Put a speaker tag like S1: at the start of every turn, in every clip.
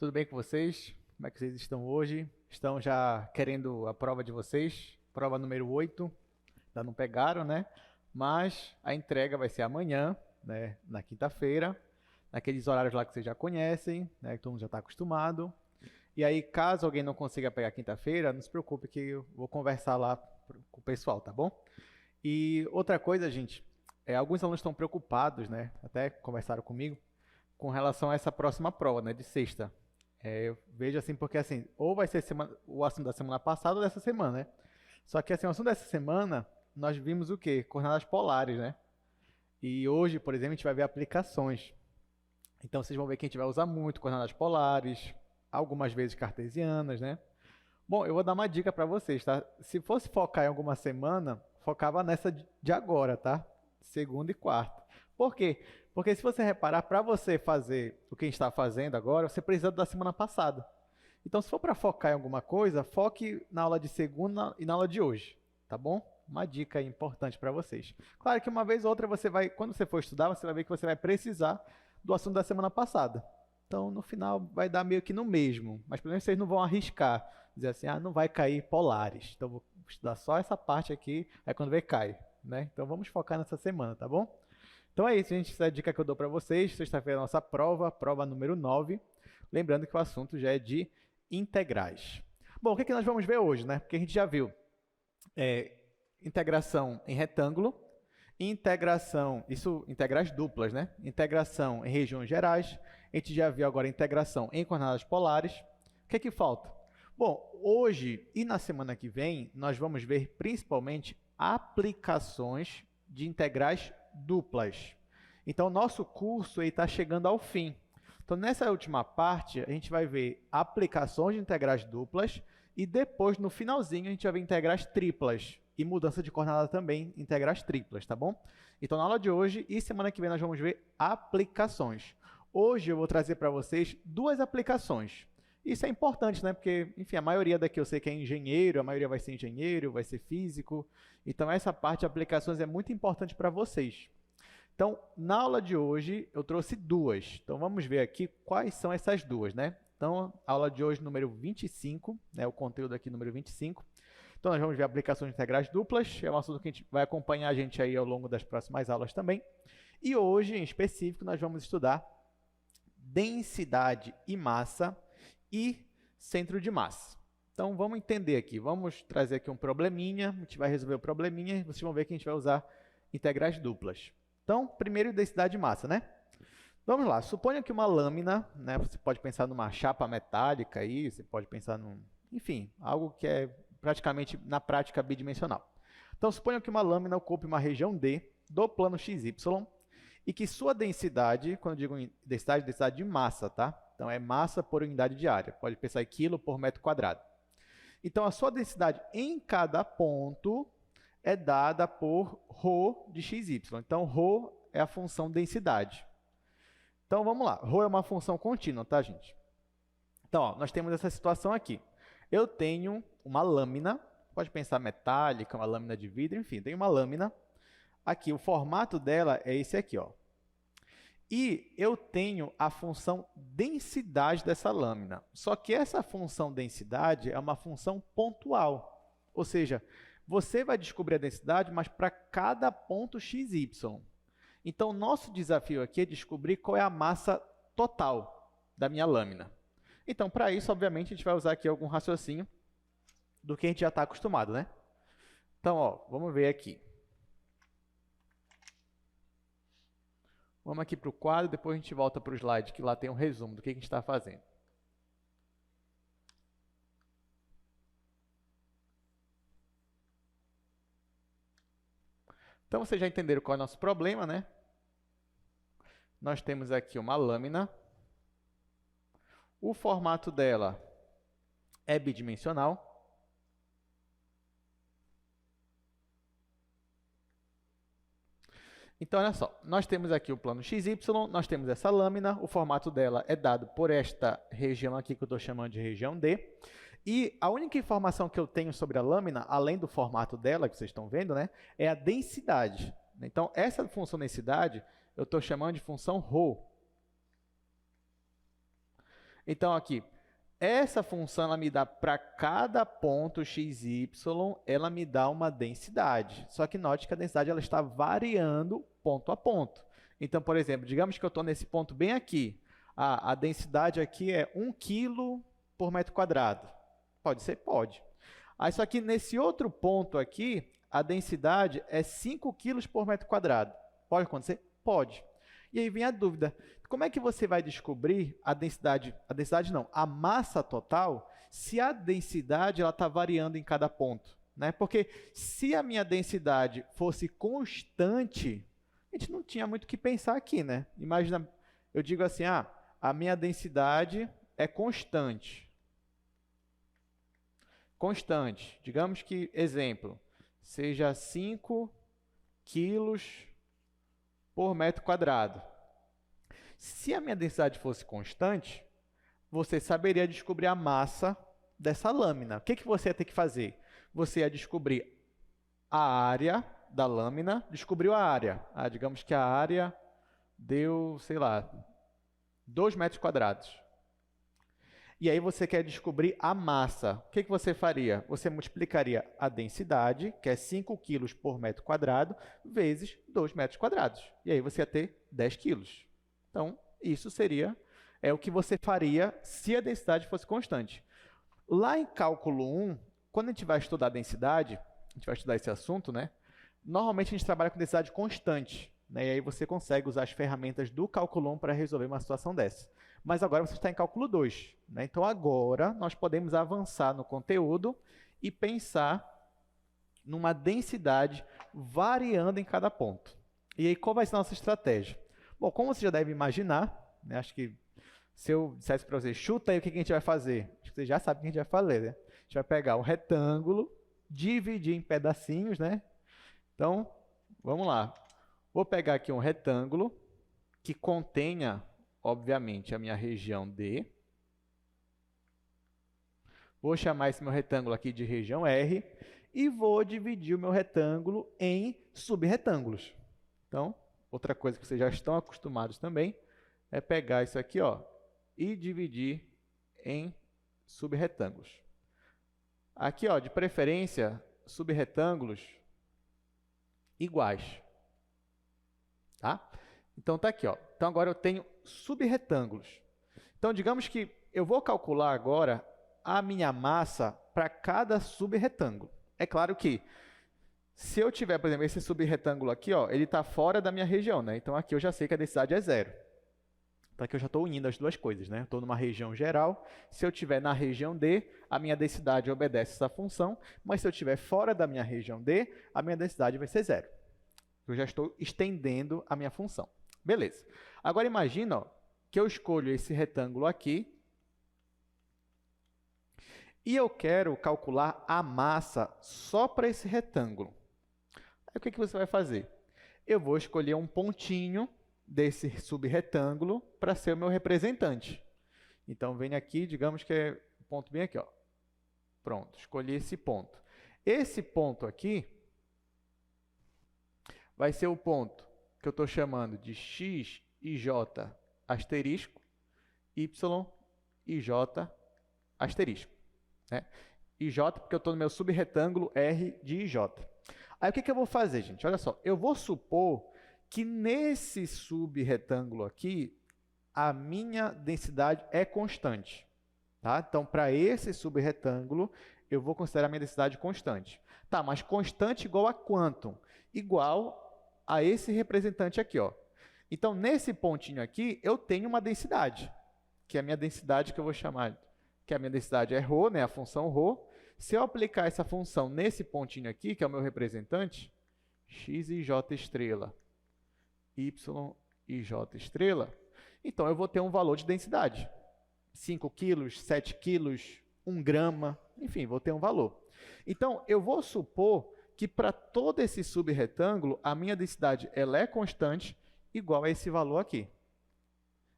S1: Tudo bem com vocês? Como é que vocês estão hoje? Estão já querendo a prova de vocês? Prova número 8. Ainda não pegaram, né? Mas a entrega vai ser amanhã, né? Na quinta-feira, naqueles horários lá que vocês já conhecem, né? Que todo mundo já está acostumado. E aí, caso alguém não consiga pegar quinta-feira, não se preocupe que eu vou conversar lá com o pessoal, tá bom? E outra coisa, gente, alguns alunos estão preocupados, né? Até conversaram comigo com relação a essa próxima prova, né? De sexta. Eu vejo assim, porque assim, ou vai ser o assunto da semana passada ou dessa semana, né? Só que assim, o assunto dessa semana, nós vimos o quê? Coordenadas polares, né? E hoje, por exemplo, a gente vai ver aplicações. Então vocês vão ver que a gente vai usar muito coordenadas polares, algumas vezes cartesianas, né? Bom, eu vou dar uma dica para vocês, tá? Se fosse focar em alguma semana, focava nessa de agora, tá? Segunda e quarta. Por quê? Porque se você reparar, para você fazer o que a gente está fazendo agora, você precisa da semana passada. Então, se for para focar em alguma coisa, foque na aula de segunda e na aula de hoje, tá bom? Uma dica aí importante para vocês. Claro que uma vez ou outra você vai, quando você for estudar, você vai ver que você vai precisar do assunto da semana passada. Então, no final, vai dar meio que no mesmo. Mas, pelo menos, vocês não vão arriscar. Dizer assim, não vai cair polares. Então, vou estudar só essa parte aqui, aí quando vê, cai. Né? Então, vamos focar nessa semana, tá bom? Então, é isso, gente. Essa é a dica que eu dou para vocês. Sexta-feira, é a nossa prova número 9. Lembrando que o assunto já é de integrais. Bom, o que nós vamos ver hoje, né? Porque a gente já viu integração em retângulo, integração, isso integrais duplas, né? Integração em regiões gerais. A gente já viu agora integração em coordenadas polares. O que falta? Bom, hoje e na semana que vem, nós vamos ver principalmente aplicações de integrais duplas. Então, nosso curso está chegando ao fim. Então, nessa última parte, a gente vai ver aplicações de integrais duplas e depois, no finalzinho, a gente vai ver integrais triplas e mudança de coordenada também, integrais triplas, tá bom? Então, na aula de hoje e semana que vem, nós vamos ver aplicações. Hoje eu vou trazer para vocês duas aplicações. Isso é importante, né? Porque, enfim, a maioria daqui eu sei que é engenheiro, a maioria vai ser engenheiro, vai ser físico. Então, essa parte de aplicações é muito importante para vocês. Então, na aula de hoje, eu trouxe duas. Então, vamos ver aqui quais são essas duas, né? Então, a aula de hoje, número 25, né? O conteúdo aqui, número 25. Então, nós vamos ver aplicações integrais duplas. É um assunto que a gente vai acompanhar a gente aí ao longo das próximas aulas também. E hoje, em específico, nós vamos estudar densidade e massa e centro de massa. Então, vamos entender aqui. Vamos trazer aqui um probleminha. A gente vai resolver o probleminha e vocês vão ver que a gente vai usar integrais duplas. Então, primeiro, densidade e massa, né? Vamos lá. Suponha que uma lâmina, né? Você pode pensar numa chapa metálica aí, você pode pensar num... Enfim, algo que é praticamente, na prática, bidimensional. Então, suponha que uma lâmina ocupe uma região D do plano XY e que sua densidade, quando eu digo densidade de massa, tá? Então, é massa por unidade de área. Pode pensar em quilo por metro quadrado. Então, a sua densidade em cada ponto é dada por ρ de xy. Então, ρ é a função densidade. Então, vamos lá. Ρ é uma função contínua, tá, gente? Então, ó, nós temos essa situação aqui. Eu tenho uma lâmina, pode pensar metálica, uma lâmina de vidro, enfim, tem uma lâmina. Aqui, o formato dela é esse aqui, ó. E eu tenho a função densidade dessa lâmina. Só que essa função densidade é uma função pontual. Ou seja, você vai descobrir a densidade, mas para cada ponto xy. Então, nosso desafio aqui é descobrir qual é a massa total da minha lâmina. Então, para isso, obviamente, a gente vai usar aqui algum raciocínio do que a gente já está acostumado, né? Então, ó, vamos ver aqui. Vamos aqui para o quadro, depois a gente volta para o slide, que lá tem um resumo do que a gente está fazendo. Então, vocês já entenderam qual é o nosso problema, né? Nós temos aqui uma lâmina. O formato dela é bidimensional. Então, olha só, nós temos aqui o plano XY, nós temos essa lâmina, o formato dela é dado por esta região aqui que eu estou chamando de região D. E a única informação que eu tenho sobre a lâmina, além do formato dela, que vocês estão vendo, né, é a densidade. Então, essa função densidade eu estou chamando de função ρ. Então, aqui, essa função ela me dá para cada ponto x, y, ela me dá uma densidade. Só que note que a densidade ela está variando ponto a ponto. Então, por exemplo, digamos que eu estou nesse ponto bem aqui. A densidade aqui é 1 kg por metro quadrado. Pode ser? Pode. Aí, só que nesse outro ponto aqui, a densidade é 5 kg por metro quadrado. Pode acontecer? Pode. E aí vem a dúvida, como é que você vai descobrir a densidade não, a massa total, se a densidade está variando em cada ponto? Né? Porque se a minha densidade fosse constante, a gente não tinha muito o que pensar aqui. Né? Imagina, eu digo assim, a minha densidade é constante. Constante. Digamos que, exemplo, seja 5 quilos por metro quadrado. Se a minha densidade fosse constante, você saberia descobrir a massa dessa lâmina. O que você ia ter que fazer? Você ia descobrir a área da lâmina, descobriu a área. Digamos que a área deu, sei lá, 2 metros quadrados. E aí você quer descobrir a massa. O que você faria? Você multiplicaria a densidade, que é 5 quilos por metro quadrado, vezes 2 metros quadrados. E aí você ia ter 10 quilos. Então, isso seria o que você faria se a densidade fosse constante. Lá em cálculo 1, quando a gente vai estudar densidade, a gente vai estudar esse assunto, né? Normalmente a gente trabalha com densidade constante. Né? E aí você consegue usar as ferramentas do cálculo 1 para resolver uma situação dessa. Mas agora você está em cálculo 2. Né? Então, agora nós podemos avançar no conteúdo e pensar numa densidade variando em cada ponto. E aí, qual vai ser a nossa estratégia? Bom, como você já deve imaginar, né? Acho que se eu dissesse para você, chuta aí o que a gente vai fazer. Acho que você já sabe o que a gente vai fazer. Né? A gente vai pegar um retângulo, dividir em pedacinhos. Né? Então, vamos lá. Vou pegar aqui um retângulo que contenha, obviamente, a minha região D. Vou chamar esse meu retângulo aqui de região R e vou dividir o meu retângulo em subretângulos. Então, outra coisa que vocês já estão acostumados também é pegar isso aqui, e dividir em subretângulos. Aqui, de preferência, subretângulos iguais. Tá? Então, está aqui. Então, agora eu tenho subretângulos. Então, digamos que eu vou calcular agora a minha massa para cada subretângulo. É claro que, se eu tiver, por exemplo, esse subretângulo aqui, ele está fora da minha região. Né? Então, aqui eu já sei que a densidade é 0. Então, aqui eu já estou unindo as duas coisas. Né? Estou numa região geral. Se eu estiver na região D, a minha densidade obedece essa função. Mas, se eu estiver fora da minha região D, a minha densidade vai ser 0. Eu já estou estendendo a minha função. Beleza. Agora, imagina que eu escolho esse retângulo aqui e eu quero calcular a massa só para esse retângulo. Aí, o que você vai fazer? Eu vou escolher um pontinho desse subretângulo para ser o meu representante. Então, venho aqui, digamos que é o ponto bem aqui. Pronto, escolhi esse ponto. Esse ponto aqui vai ser o ponto que eu estou chamando de x e j asterisco, y e j asterisco. Né? IJ porque eu estou no meu subretângulo R de IJ. Aí, o que eu vou fazer, gente? Olha só, eu vou supor que nesse subretângulo aqui, a minha densidade é constante. Tá? Então, para esse subretângulo, eu vou considerar a minha densidade constante. Tá, mas constante igual a quanto? Igual a esse representante aqui. Então, nesse pontinho aqui, eu tenho uma densidade, que é a minha densidade que eu vou chamar, que a minha densidade é ρ, né, a função ρ. Se eu aplicar essa função nesse pontinho aqui, que é o meu representante, x e j estrela, y e j estrela, então eu vou ter um valor de densidade. 5 quilos, 7 quilos, 1 grama, enfim, vou ter um valor. Então, eu vou supor que para todo esse subretângulo, a minha densidade ela é constante, igual a esse valor aqui.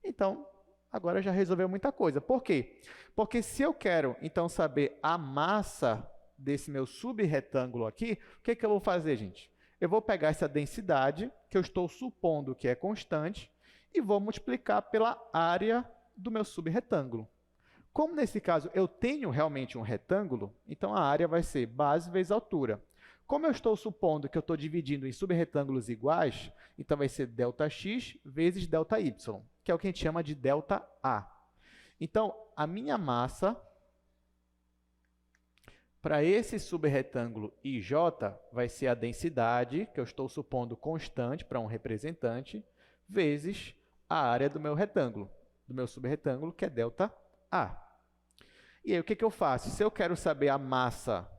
S1: Então, agora já resolveu muita coisa. Por quê? Porque se eu quero, então, saber a massa desse meu subretângulo aqui, o que eu vou fazer, gente? Eu vou pegar essa densidade, que eu estou supondo que é constante, e vou multiplicar pela área do meu subretângulo. Como nesse caso eu tenho realmente um retângulo, então a área vai ser base vezes altura. Como eu estou supondo que eu estou dividindo em subretângulos iguais, então vai ser ΔX vezes ΔY, que é o que a gente chama de ΔA. Então, a minha massa para esse subretângulo IJ vai ser a densidade, que eu estou supondo constante para um representante, vezes a área do meu retângulo, do meu subretângulo, que é ΔA. E aí, o que eu faço? Se eu quero saber a massa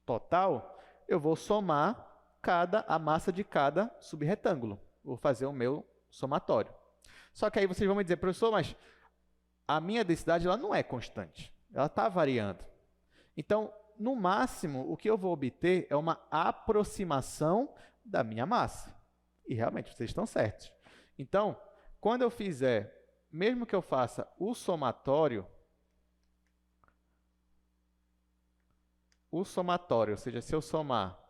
S1: total, eu vou somar a massa de cada subretângulo. Vou fazer o meu somatório. Só que aí vocês vão me dizer, professor, mas a minha densidade ela não é constante. Ela está variando. Então, no máximo, o que eu vou obter é uma aproximação da minha massa. E realmente, vocês estão certos. Então, quando eu fizer, mesmo que eu faça o somatório, ou seja, se eu somar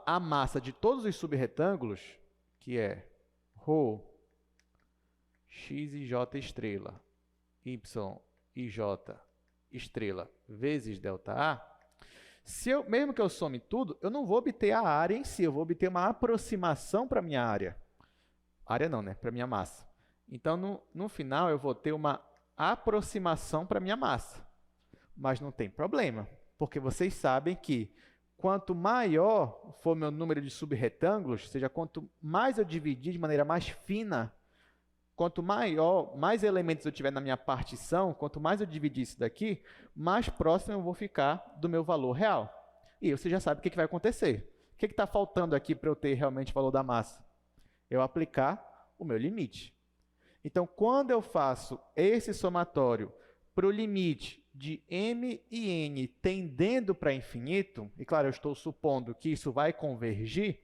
S1: a massa de todos os subretângulos, que é ρ, x e j estrela, y e j estrela vezes ΔA, mesmo que eu some tudo, eu não vou obter a área em si, eu vou obter uma aproximação para a minha área. Área não, né? Para a minha massa. Então, no final, eu vou ter uma aproximação para a minha massa. Mas não tem problema, porque vocês sabem que quanto maior for meu número de subretângulos, ou seja, quanto mais eu dividir de maneira mais fina, quanto mais elementos eu tiver na minha partição, quanto mais eu dividir isso daqui, mais próximo eu vou ficar do meu valor real. E você já sabe o que vai acontecer. O que está faltando aqui para eu ter realmente o valor da massa? Eu aplicar o meu limite. Então, quando eu faço esse somatório para o limite de m e n tendendo para infinito, e claro, eu estou supondo que isso vai convergir,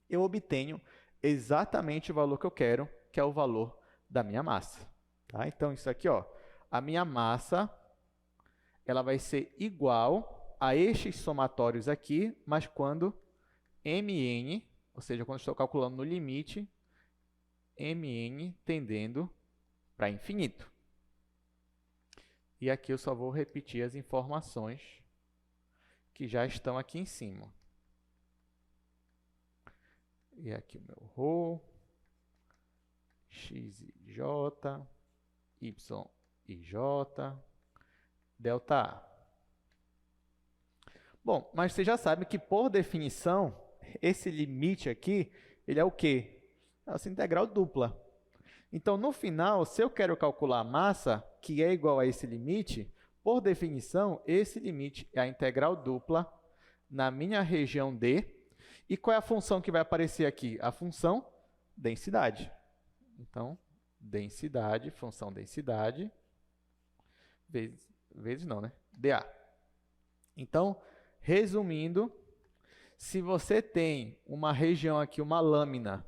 S1: eu obtenho exatamente o valor que eu quero, que é o valor da minha massa. Tá? Então, isso aqui, ó, a minha massa ela vai ser igual a estes somatórios aqui, mas quando mn, ou seja, quando estou calculando no limite, mn tendendo para infinito. E aqui eu só vou repetir as informações que já estão aqui em cima. E aqui o meu ρ, x e j, y e j, ΔA. Bom, mas você já sabe que, por definição, esse limite aqui, ele é o quê? É essa integral dupla. Então, no final, se eu quero calcular a massa, que é igual a esse limite, por definição, esse limite é a integral dupla na minha região D. E qual é a função que vai aparecer aqui? A função densidade. Então, densidade, função densidade, vezes não, né? dA. Então, resumindo, se você tem uma região aqui, uma lâmina,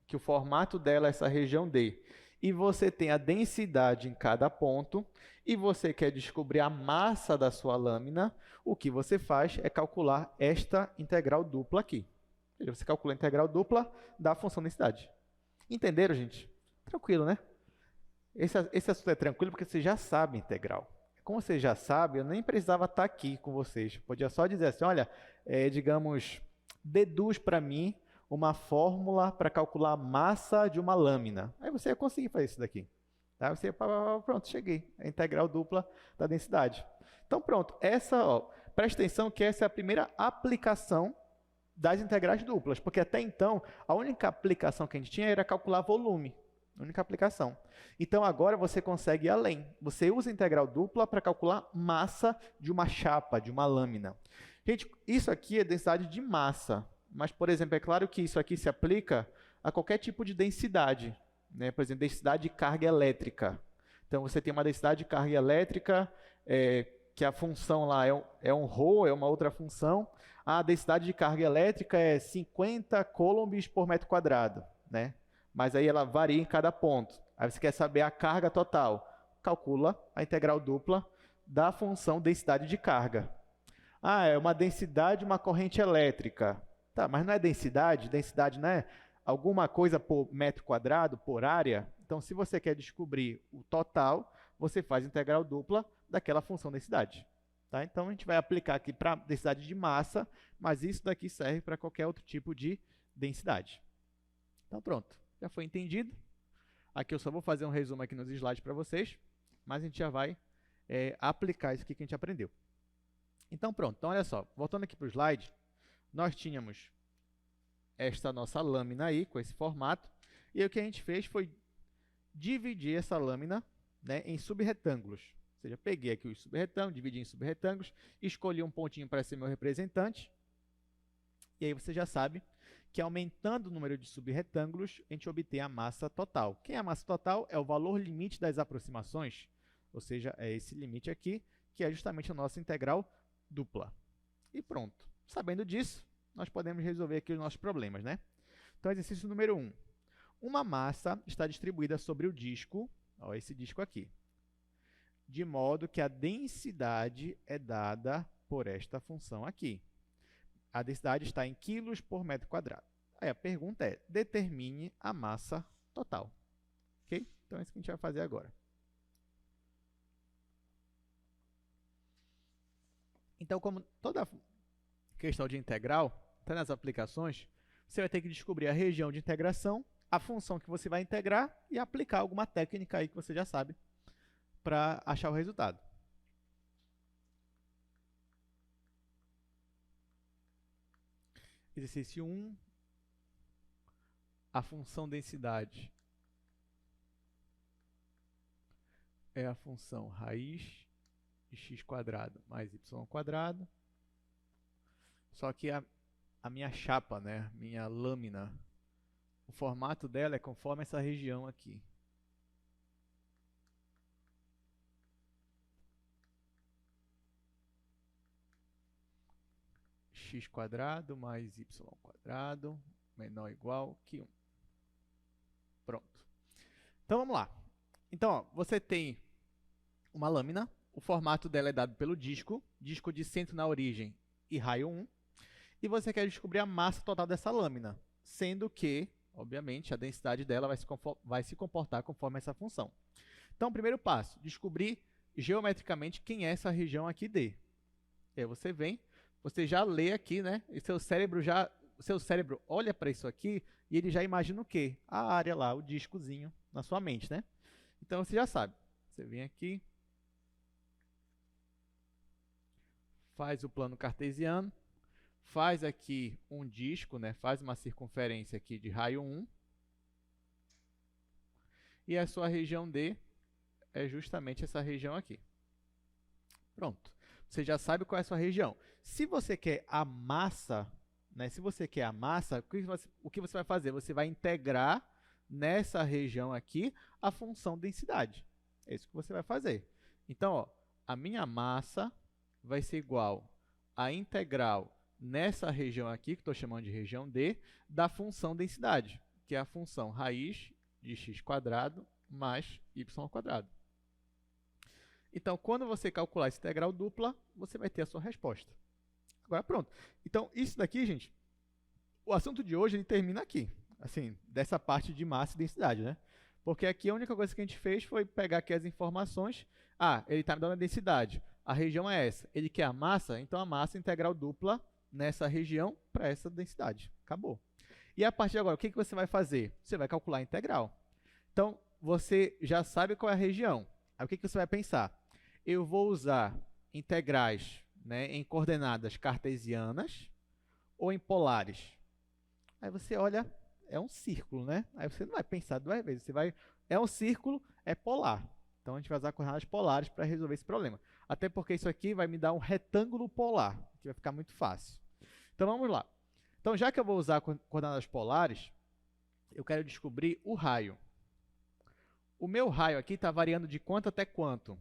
S1: que o formato dela é essa região D, e você tem a densidade em cada ponto, e você quer descobrir a massa da sua lâmina, o que você faz é calcular esta integral dupla aqui. Você calcula a integral dupla da função densidade. Entenderam, gente? Tranquilo, né? Esse assunto é tranquilo porque você já sabe integral. Como você já sabe, eu nem precisava estar aqui com vocês. Eu podia só dizer assim, olha, digamos, deduz para mim uma fórmula para calcular a massa de uma lâmina. Aí você ia conseguir fazer isso daqui. Tá? Você ia, pronto, cheguei. A integral dupla da densidade. Então, pronto. Presta atenção que essa é a primeira aplicação das integrais duplas, porque até então, a única aplicação que a gente tinha era calcular volume. A única aplicação. Então, agora você consegue ir além. Você usa a integral dupla para calcular massa de uma chapa, de uma lâmina. Gente, isso aqui é densidade de massa. Mas, por exemplo, é claro que isso aqui se aplica a qualquer tipo de densidade. Né? Por exemplo, densidade de carga elétrica. Então, você tem uma densidade de carga elétrica, que a função lá é um ρ, é uma outra função. A densidade de carga elétrica é 50 coulombs por metro quadrado. Né? Mas aí ela varia em cada ponto. Aí você quer saber a carga total. Calcula a integral dupla da função densidade de carga. É uma densidade de uma corrente elétrica. Tá, mas não é densidade? Densidade não é alguma coisa por metro quadrado, por área? Então, se você quer descobrir o total, você faz integral dupla daquela função densidade. Tá? Então, a gente vai aplicar aqui para densidade de massa, mas isso daqui serve para qualquer outro tipo de densidade. Então, pronto. Já foi entendido. Aqui eu só vou fazer um resumo aqui nos slides para vocês, mas a gente já vai aplicar isso aqui que a gente aprendeu. Então, pronto. Então, olha só. Voltando aqui para o slide, nós tínhamos esta nossa lâmina aí, com esse formato, e o que a gente fez foi dividir essa lâmina, né, em subretângulos. Ou seja, peguei aqui os subretângulos, dividi em subretângulos, escolhi um pontinho para ser meu representante, e aí você já sabe que aumentando o número de subretângulos, a gente obtém a massa total. Quem é a massa total? É o valor limite das aproximações, ou seja, é esse limite aqui, que é justamente a nossa integral dupla. E pronto. Sabendo disso, nós podemos resolver aqui os nossos problemas, né? Então, exercício número 1. Uma massa está distribuída sobre o disco, ó, esse disco aqui, de modo que a densidade é dada por esta função aqui. A densidade está em quilos por metro quadrado. Aí a pergunta é, determine a massa total. Ok? Então, é isso que a gente vai fazer agora. Então, como toda questão de integral, está nas aplicações, você vai ter que descobrir a região de integração, a função que você vai integrar e aplicar alguma técnica aí que você já sabe para achar o resultado. Exercício 1, a função densidade é a função raiz de x² mais y². Só que a minha chapa, né, minha lâmina, o formato dela é conforme essa região aqui. x² mais y² menor ou igual que 1. Pronto. Então, vamos lá. Então, ó, você tem uma lâmina, o formato dela é dado pelo disco de centro na origem e raio 1, e você quer descobrir a massa total dessa lâmina, sendo que, obviamente, a densidade dela vai se comportar conforme essa função. Então, primeiro passo, descobrir geometricamente quem é essa região aqui D. E aí você vem, você já lê aqui, né? E seu cérebro olha para isso aqui e ele já imagina o quê? A área lá, o discozinho na sua mente, né? Então, você já sabe. Você vem aqui, faz o plano cartesiano, faz aqui um disco, né? Faz uma circunferência aqui de raio 1. E a sua região D é justamente essa região aqui. Pronto. Você já sabe qual é a sua região. Se você quer a massa, né? Se você quer a massa, o que você vai fazer? Você vai integrar nessa região aqui a função densidade. É isso que você vai fazer. Então, ó, a minha massa vai ser igual à integral nessa região aqui, que estou chamando de região D, da função densidade, que é a função raiz de x² mais y². Então, quando você calcular essa integral dupla, você vai ter a sua resposta. Agora, pronto. Então, isso daqui, gente, o assunto de hoje ele termina aqui, assim, dessa parte de massa e densidade, né? Porque aqui a única coisa que a gente fez foi pegar aqui as informações. Ah, ele está me dando a densidade. A região é essa. Ele quer a massa, então a massa integral dupla nessa região para essa densidade. Acabou. E a partir de agora, o que você vai fazer? Você vai calcular a integral. Então, você já sabe qual é a região. Aí o que você vai pensar? Eu vou usar integrais, né, em coordenadas cartesianas ou em polares. Aí você olha, é um círculo, né? Aí você não vai pensar duas vezes. Você vai, é um círculo, é polar. Então, a gente vai usar coordenadas polares para resolver esse problema. Até porque isso aqui vai me dar um retângulo polar, que vai ficar muito fácil. Então, vamos lá. Então, já que eu vou usar coordenadas polares, eu quero descobrir o raio. O meu raio aqui está variando de quanto até quanto?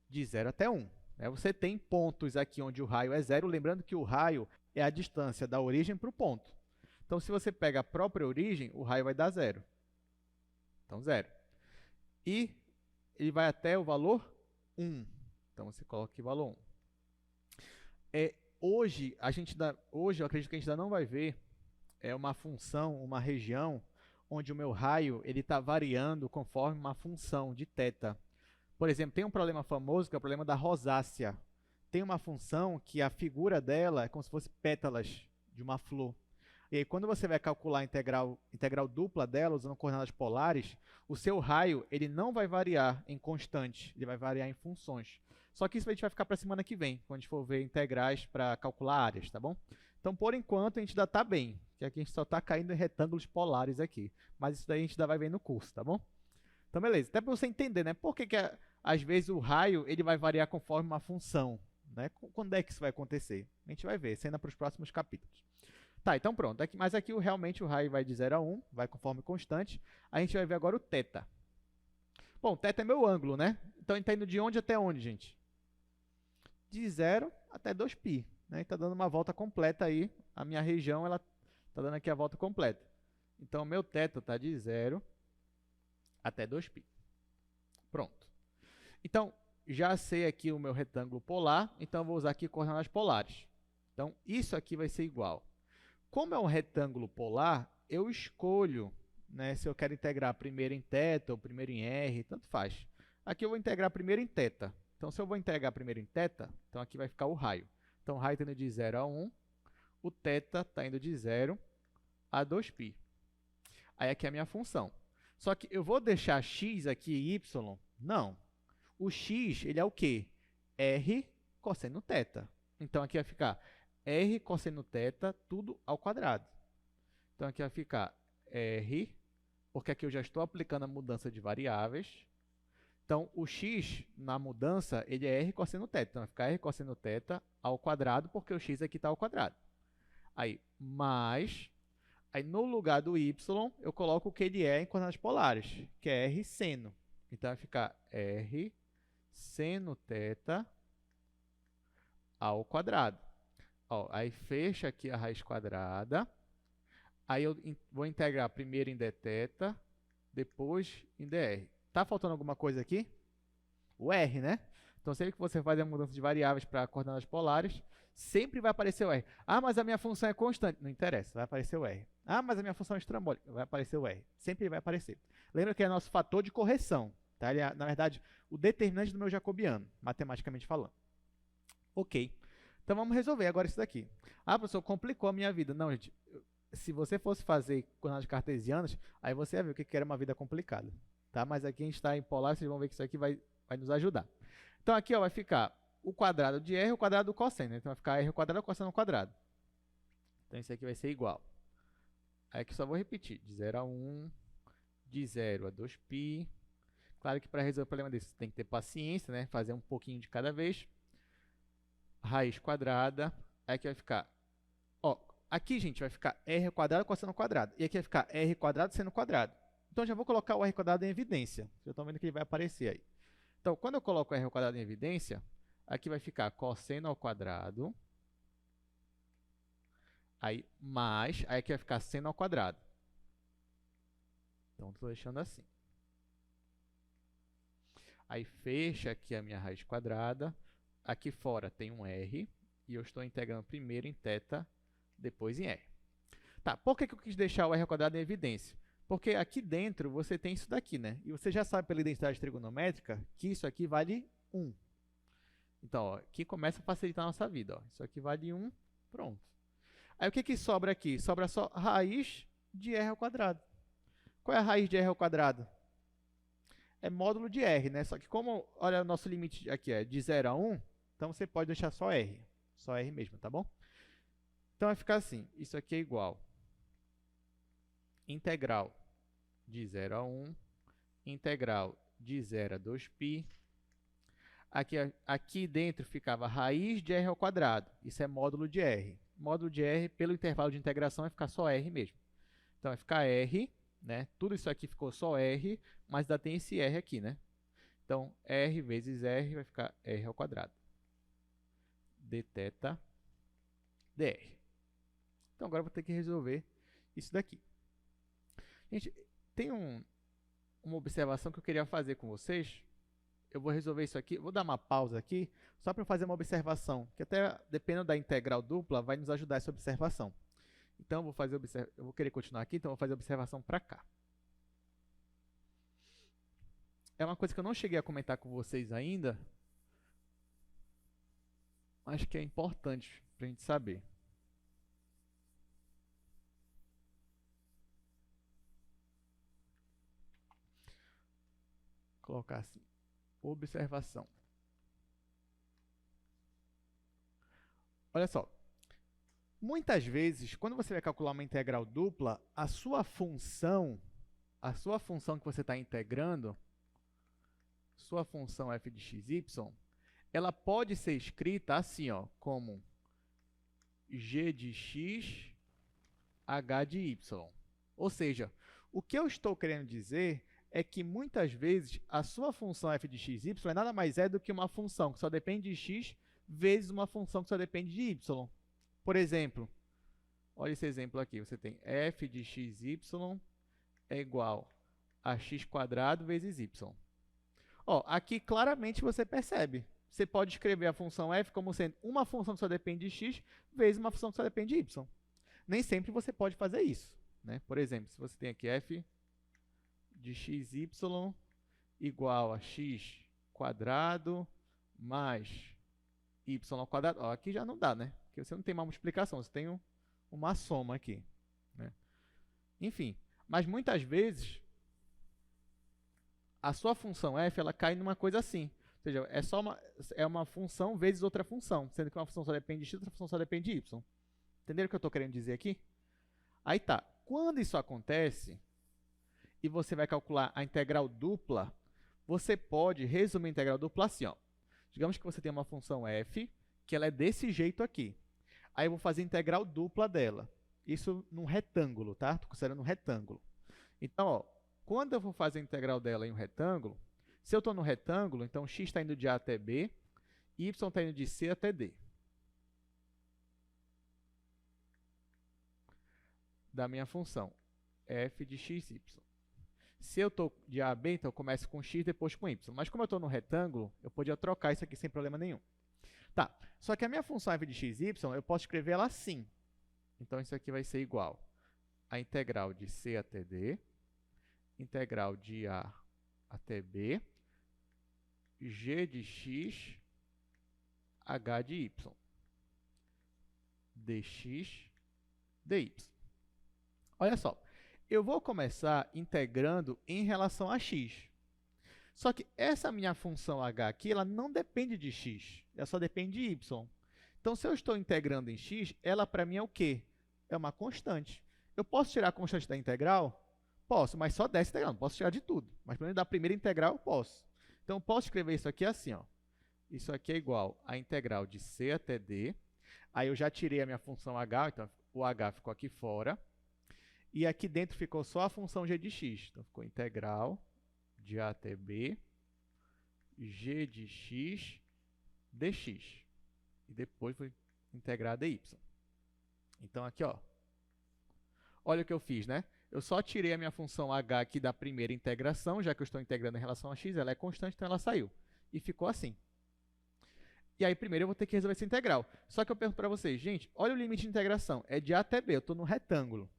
S1: De 0 até 1. Você tem pontos aqui onde o raio é 0, lembrando que o raio é a distância da origem para o ponto. Então, se você pega a própria origem, o raio vai dar 0. Então, 0. E ele vai até o valor 1. Então, você coloca aqui o valor 1. Hoje eu acredito que a gente ainda não vai ver uma função, uma região, onde o meu raio ele está variando conforme uma função de θ. Por exemplo, tem um problema famoso que é o problema da rosácea. Tem uma função que a figura dela é como se fosse pétalas de uma flor. E aí, quando você vai calcular a integral dupla dela, usando coordenadas polares, o seu raio ele não vai variar em constante, ele vai variar em funções. Só que isso a gente vai ficar para a semana que vem, quando a gente for ver integrais para calcular áreas, tá bom? Então, por enquanto, a gente ainda está bem, que aqui a gente só está caindo em retângulos polares aqui. Mas isso daí a gente ainda vai ver no curso, tá bom? Então, beleza. Até para você entender, né? Por que às vezes o raio ele vai variar conforme uma função, né? Quando é que isso vai acontecer? A gente vai ver, cena para os próximos capítulos. Tá, então pronto. Mas aqui realmente o raio vai de 0 a 1, vai conforme constante. A gente vai ver agora o θ. Bom, θ é meu ângulo, né? Então, a gente está indo de onde até onde, gente? De 0 até 2π. Né? Está dando uma volta completa aí. A minha região ela está dando aqui a volta completa. Então, meu θ está de 0 até 2π. Pronto. Então, já sei aqui o meu retângulo polar, então eu vou usar aqui coordenadas polares. Então, isso aqui vai ser igual. Como é um retângulo polar, eu escolho, né, se eu quero integrar primeiro em θ ou primeiro em r, tanto faz. Aqui eu vou integrar primeiro em θ. Então, se eu vou integrar primeiro em θ, então aqui vai ficar o raio. Então, o raio está indo de 0 a 1, o θ está indo de 0 a 2π. Aí aqui é a minha função. Só que eu vou deixar x aqui e y? Não. O x, ele é o quê? R cosseno θ. Então, aqui vai ficar R cosseno θ, tudo ao quadrado. Então, aqui vai ficar R, porque aqui eu já estou aplicando a mudança de variáveis. Então, o x na mudança, ele é R cosseno θ. Então, vai ficar R cosseno θ ao quadrado, porque o x aqui está ao quadrado. Aí, mais... Aí, no lugar do y, eu coloco o que ele é em coordenadas polares, que é R seno. Então, vai ficar R seno θ ao quadrado. Ó, aí, fecha aqui a raiz quadrada. Aí, eu vou integrar primeiro em dθ, depois em dr. Tá faltando alguma coisa aqui? O r, né? Então, sempre que você faz a mudança de variáveis para coordenadas polares, sempre vai aparecer o r. Ah, mas a minha função é constante. Não interessa, vai aparecer o r. Ah, mas a minha função é estrambólica. Vai aparecer o r. Sempre vai aparecer. Lembra que é nosso fator de correção. Tá? Ele é, na verdade, o determinante do meu jacobiano, matematicamente falando. Ok. Então, vamos resolver agora isso daqui. Ah, professor, complicou a minha vida. Não, gente. Se você fosse fazer coordenadas cartesianas, aí você ia ver o que era uma vida complicada. Tá? Mas aqui a gente está em polar, vocês vão ver que isso aqui vai nos ajudar. Então, aqui ó, vai ficar o quadrado de r e o quadrado do cosseno. Então, vai ficar r ao quadrado e cosseno ao quadrado. Então, isso aqui vai ser igual. Aí aqui só vou repetir. De 0 a 1, de 0 a 2π. Claro que para resolver o problema desse, tem que ter paciência, né? Fazer um pouquinho de cada vez. Raiz quadrada. Aí aqui vai ficar... Ó, aqui, gente, vai ficar r ao quadrado e cosseno ao quadrado. E aqui vai ficar r quadrado e seno quadrado. Então, já vou colocar o r quadrado em evidência. Já estão vendo que ele vai aparecer aí. Então, quando eu coloco o r ao quadrado em evidência, aqui vai ficar cosseno ao quadrado. Aí, mais, aí aqui vai ficar seno ao quadrado. Então, estou deixando assim. Aí, fecha aqui a minha raiz quadrada. Aqui fora tem um r. E eu estou integrando primeiro em θ, depois em r. Tá, por que eu quis deixar o r ao quadrado em evidência? Porque aqui dentro você tem isso daqui, né? E você já sabe pela identidade trigonométrica que isso aqui vale 1. Então, ó, aqui começa a facilitar a nossa vida. Ó. Isso aqui vale 1, pronto. Aí, o que sobra aqui? Sobra só raiz de r ao quadrado. Qual é a raiz de r ao quadrado? É módulo de r, né? Só que como, olha, o nosso limite aqui é de 0 a 1, então você pode deixar só r. Só r mesmo, tá bom? Então, vai ficar assim. Isso aqui é igual integral de 0 a 1, integral de 0 a 2π. Aqui dentro ficava raiz de r ao quadrado. Isso é módulo de r. Módulo de r, pelo intervalo de integração, vai ficar só r mesmo. Então, vai ficar r, né? Tudo isso aqui ficou só r, mas ainda tem esse r aqui, né? Então, r vezes r vai ficar r ao quadrado. dθ dr. Então, agora eu vou ter que resolver isso daqui. Gente, tem uma observação que eu queria fazer com vocês. Eu vou resolver isso aqui. Vou dar uma pausa aqui, só para fazer uma observação, que até, dependendo da integral dupla, vai nos ajudar essa observação. Então, eu vou querer continuar aqui, então eu vou fazer a observação para cá. é uma coisa que eu não cheguei a comentar com vocês ainda, acho que é importante para a gente saber. Vou colocar assim, observação. Olha só, muitas vezes, quando você vai calcular uma integral dupla, a sua função que você está integrando, sua função f de x, y, ela pode ser escrita assim, ó, como g de x, h de y. Ou seja, o que eu estou querendo dizer é que muitas vezes a sua função f de x, y nada mais é do que uma função que só depende de x vezes uma função que só depende de y. Por exemplo, olha esse exemplo aqui, você tem f de x, y é igual a x² vezes y. Ó, aqui claramente você percebe. Você pode escrever a função f como sendo uma função que só depende de x vezes uma função que só depende de y. Nem sempre você pode fazer isso, né? Por exemplo, se você tem aqui f de x, y igual a x² mais y², ó, aqui já não dá, né? Porque você não tem uma multiplicação, você tem uma soma aqui, né? Enfim, mas muitas vezes a sua função f ela cai numa coisa assim, ou seja, é uma função vezes outra função, sendo que uma função só depende de x, outra função só depende de y. Entenderam o que eu estou querendo dizer aqui? Aí tá, quando isso acontece e você vai calcular a integral dupla, você pode resumir a integral dupla assim, ó. Digamos que você tem uma função f, que ela é desse jeito aqui. Aí eu vou fazer a integral dupla dela. Isso num retângulo, tá? Estou considerando um retângulo. Então, ó, quando eu vou fazer a integral dela em um retângulo, se eu estou no retângulo, então x está indo de a até b, y está indo de c até d. Da minha função, f de x, y. Se eu estou de a a b, então eu começo com x, depois com y. Mas como eu estou no retângulo, eu podia trocar isso aqui sem problema nenhum. Tá, só que a minha função f de x, y, eu posso escrever ela assim. Então, isso aqui vai ser igual a integral de c até d, integral de a até b, g de x, h de y, dx, dy. Olha só, eu vou começar integrando em relação a x. Só que essa minha função h aqui, ela não depende de x, ela só depende de y. Então, se eu estou integrando em x, ela para mim é o quê? É uma constante. Eu posso tirar a constante da integral? Posso, mas só dessa integral, não posso tirar de tudo. Mas pelo menos da primeira integral eu posso. Então, eu posso escrever isso aqui assim, ó. Isso aqui é igual a integral de c até d. Aí eu já tirei a minha função h, então o h ficou aqui fora. E aqui dentro ficou só a função g de x. Então, ficou integral de a até b, g de x, dx. E depois vou integrar dy. Então, aqui, ó. Olha o que eu fiz, né? Eu só tirei a minha função h aqui da primeira integração, já que eu estou integrando em relação a x, ela é constante, então ela saiu. E ficou assim. E aí, primeiro, eu vou ter que resolver essa integral. Só que eu pergunto para vocês, gente, olha o limite de integração. É de a até b, eu estou no retângulo.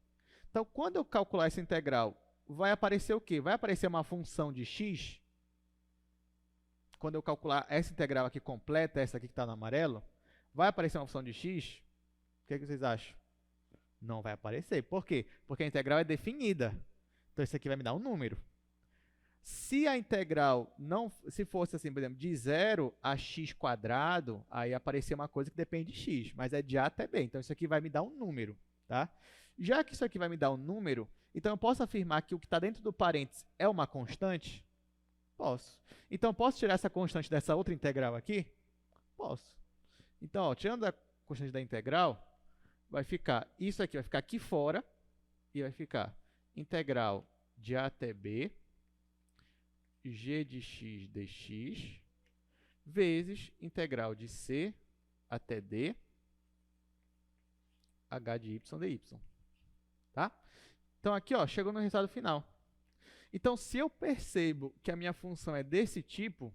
S1: Então, quando eu calcular essa integral, vai aparecer o quê? Vai aparecer uma função de x. Quando eu calcular essa integral aqui completa, essa aqui que está no amarelo, vai aparecer uma função de x? O que é que vocês acham? Não vai aparecer. Por quê? Porque a integral é definida. Então, isso aqui vai me dar um número. Se a integral não, se fosse assim, por exemplo, de 0 a x², aí aparecer uma coisa que depende de x, mas é de a até b. Então, isso aqui vai me dar um número, tá? Já que isso aqui vai me dar um número, então eu posso afirmar que o que está dentro do parênteses é uma constante? Posso. Então, posso tirar essa constante dessa outra integral aqui? Posso. Então, ó, tirando a constante da integral, vai ficar, isso aqui vai ficar aqui fora, e vai ficar integral de a até b, g de x dx, vezes integral de c até d, h de y dy. Tá? Então, aqui, ó, chegou no resultado final. Então, se eu percebo que a minha função é desse tipo,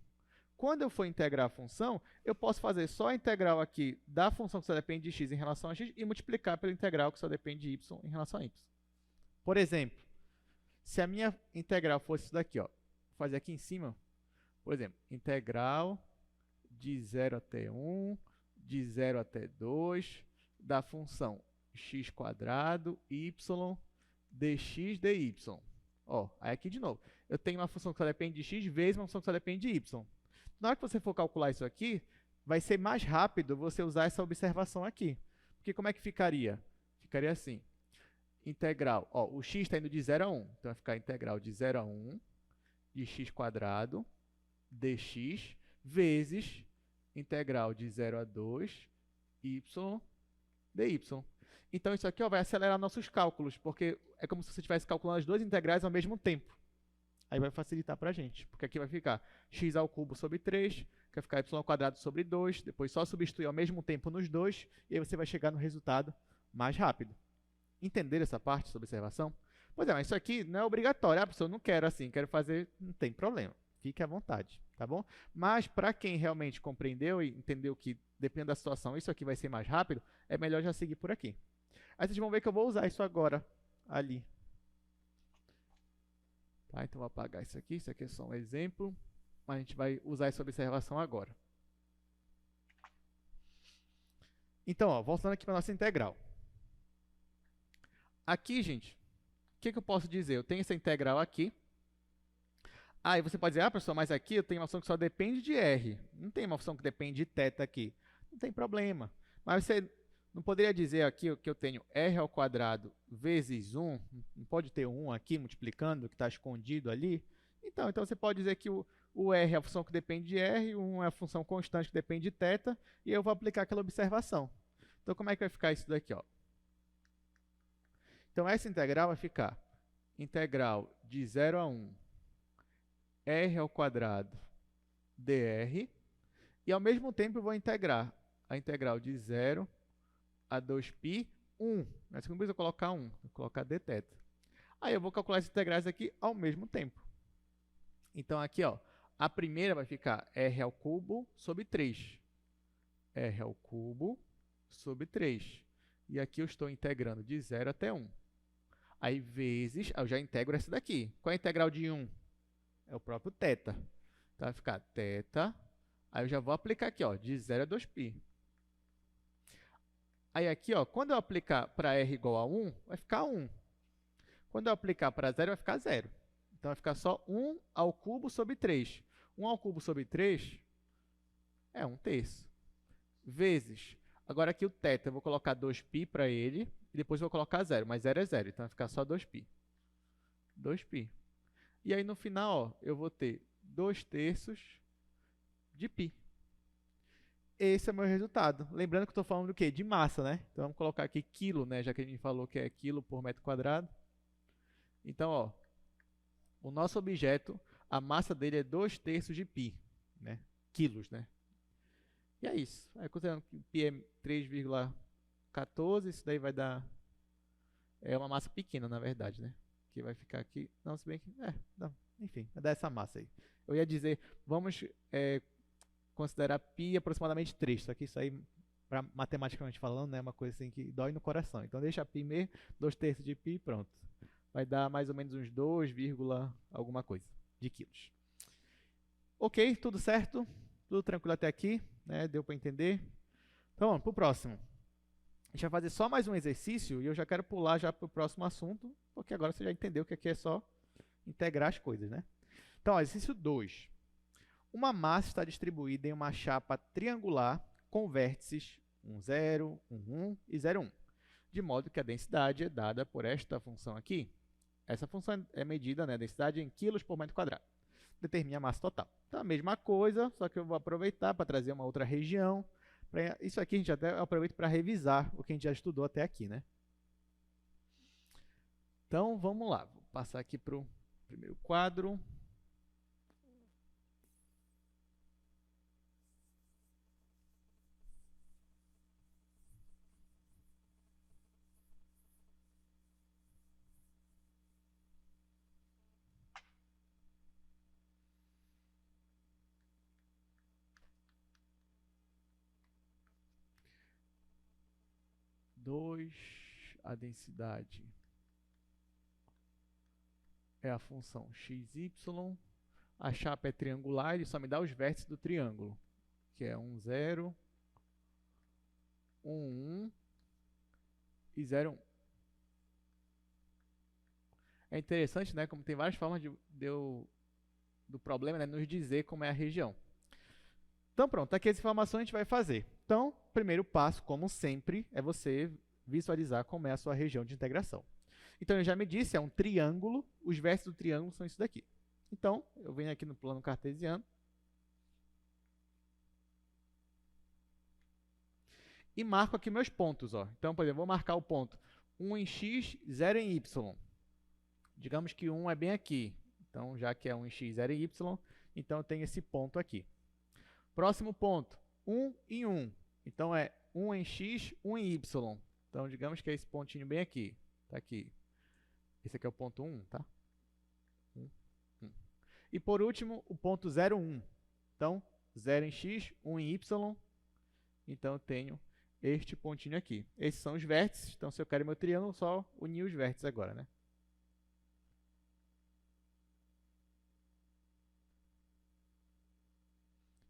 S1: quando eu for integrar a função, eu posso fazer só a integral aqui da função que só depende de x em relação a x e multiplicar pela integral que só depende de y em relação a y. Por exemplo, se a minha integral fosse isso daqui, ó, fazer aqui em cima, por exemplo, integral de 0 até 1, de 0 até 2, da função x² y dx dy. Ó, aí aqui de novo, eu tenho uma função que só depende de x vezes uma função que só depende de y. Na hora que você for calcular isso aqui, vai ser mais rápido você usar essa observação aqui. Porque como é que ficaria? Ficaria assim, integral, ó, o x está indo de 0 a 1, então vai ficar integral de 0 a 1 de x² dx vezes integral de 0 a 2 y dy. Então, isso aqui ó, vai acelerar nossos cálculos, porque é como se você estivesse calculando as duas integrais ao mesmo tempo. Aí vai facilitar para a gente, porque aqui vai ficar x² sobre 3, que vai ficar y² sobre 2, depois só substituir ao mesmo tempo nos dois, e aí você vai chegar no resultado mais rápido. Entenderam essa parte, essa observação? Pois é, mas isso aqui não é obrigatório. Ah, professor, eu não quero assim, quero fazer, não tem problema. Fique à vontade, tá bom? Mas para quem realmente compreendeu e entendeu que, dependendo da situação, isso aqui vai ser mais rápido, é melhor já seguir por aqui. Aí vocês vão ver que eu vou usar isso agora, ali. Tá, então vou apagar isso aqui é só um exemplo, mas a gente vai usar essa observação agora. Então, ó, voltando aqui para a nossa integral. Aqui, gente, o que eu posso dizer? Eu tenho essa integral aqui. Ah, e você pode dizer, ah, professor, mas aqui eu tenho uma função que só depende de r. Não tem uma função que depende de θ aqui. Não tem problema. Mas você não poderia dizer aqui que eu tenho r² vezes 1, não pode ter 1 aqui multiplicando, que está escondido ali? Então você pode dizer que o r é a função que depende de r, o 1 é a função constante que depende de θ, e eu vou aplicar aquela observação. Então, como é que vai ficar isso daqui? Ó? Então, essa integral vai ficar integral de 0 a 1 r² dr, e ao mesmo tempo eu vou integrar a integral de 0 a 2π, 1. Mas não precisa colocar 1, vou colocar dθ. Aí eu vou calcular essas integrais aqui ao mesmo tempo. Então aqui, ó, a primeira vai ficar r³ sobre 3. r³ sobre 3. E aqui eu estou integrando de 0 até 1. Aí vezes, eu já integro essa daqui. Qual é a integral de 1? É o próprio θ. Então vai ficar θ, aí eu já vou aplicar aqui, ó, de 0 a 2π. Aí aqui, ó, quando eu aplicar para r igual a 1, vai ficar 1. Quando eu aplicar para 0, vai ficar 0. Então vai ficar só 1³ sobre 3. 1³ sobre 3 é 1/3. Vezes, agora aqui o θ, eu vou colocar 2π para ele, e depois eu vou colocar 0, mas 0 é 0, então vai ficar só 2π. 2π. E aí no final, ó, eu vou ter 2/3 de π. Esse é o meu resultado. Lembrando que eu estou falando do quê? De massa, né? Então vamos colocar aqui quilo, né? Já que a gente falou que é quilo por metro quadrado. Então, ó, o nosso objeto, a massa dele é 2/3 de π, né? Quilos, né? E é isso. Aí, considerando que π é 3,14, isso daí vai dar... É uma massa pequena, na verdade, né? Que vai ficar aqui... Não, se bem que... não, enfim, vai dar essa massa aí. Eu ia dizer, vamos considerar π aproximadamente 3, só que isso aí, matematicamente falando, é uma coisa assim que dói no coração. Então, deixa π mesmo, 2/3 de π, pronto. Vai dar mais ou menos uns 2, alguma coisa de quilos. Ok, tudo certo? Tudo tranquilo até aqui? Né? Deu para entender? Então, vamos para o próximo. A gente vai fazer só mais um exercício e eu já quero pular já para o próximo assunto, porque agora você já entendeu que aqui é só integrar as coisas, né? Então, ó, exercício 2. Uma massa está distribuída em uma chapa triangular com vértices 1, 0, 1, 1 e 0, 1, de modo que a densidade é dada por esta função aqui. Essa função é medida, né, a densidade em quilos por metro quadrado. Determine a massa total. Então, a mesma coisa, só que eu vou aproveitar para trazer uma outra região. Isso aqui a gente até aproveita para revisar o que a gente já estudou até aqui, né? Então, vamos lá. Vou passar aqui para o primeiro quadro. A densidade é a função xy, A chapa é triangular, ele só me dá os vértices do triângulo, que é 1, 0, 1, 1 e 0, 1. É interessante, né, como tem várias formas do problema, né, nos dizer como é a região. Então pronto, aqui as informações a gente vai fazer. Então, primeiro passo, como sempre, é você visualizar como é a sua região de integração. Então, eu já me disse, é um triângulo, os vértices do triângulo são isso daqui. Então, eu venho aqui no plano cartesiano e marco aqui meus pontos. Ó. Então, por exemplo, vou marcar o ponto 1 em x, 0 em y. Digamos que 1 é bem aqui. Então, já que é 1 em x, 0 em y, então eu tenho esse ponto aqui. Próximo ponto, 1 em 1. Então, é 1 em x, 1 em y. Então, digamos que é esse pontinho bem aqui. Está aqui. Esse aqui é o ponto 1, tá? 1, 1. E, por último, o ponto 0, 1. Então, 0 em x, 1 em y. Então, eu tenho este pontinho aqui. Esses são os vértices. Então, se eu quero meu triângulo, só unir os vértices agora, né?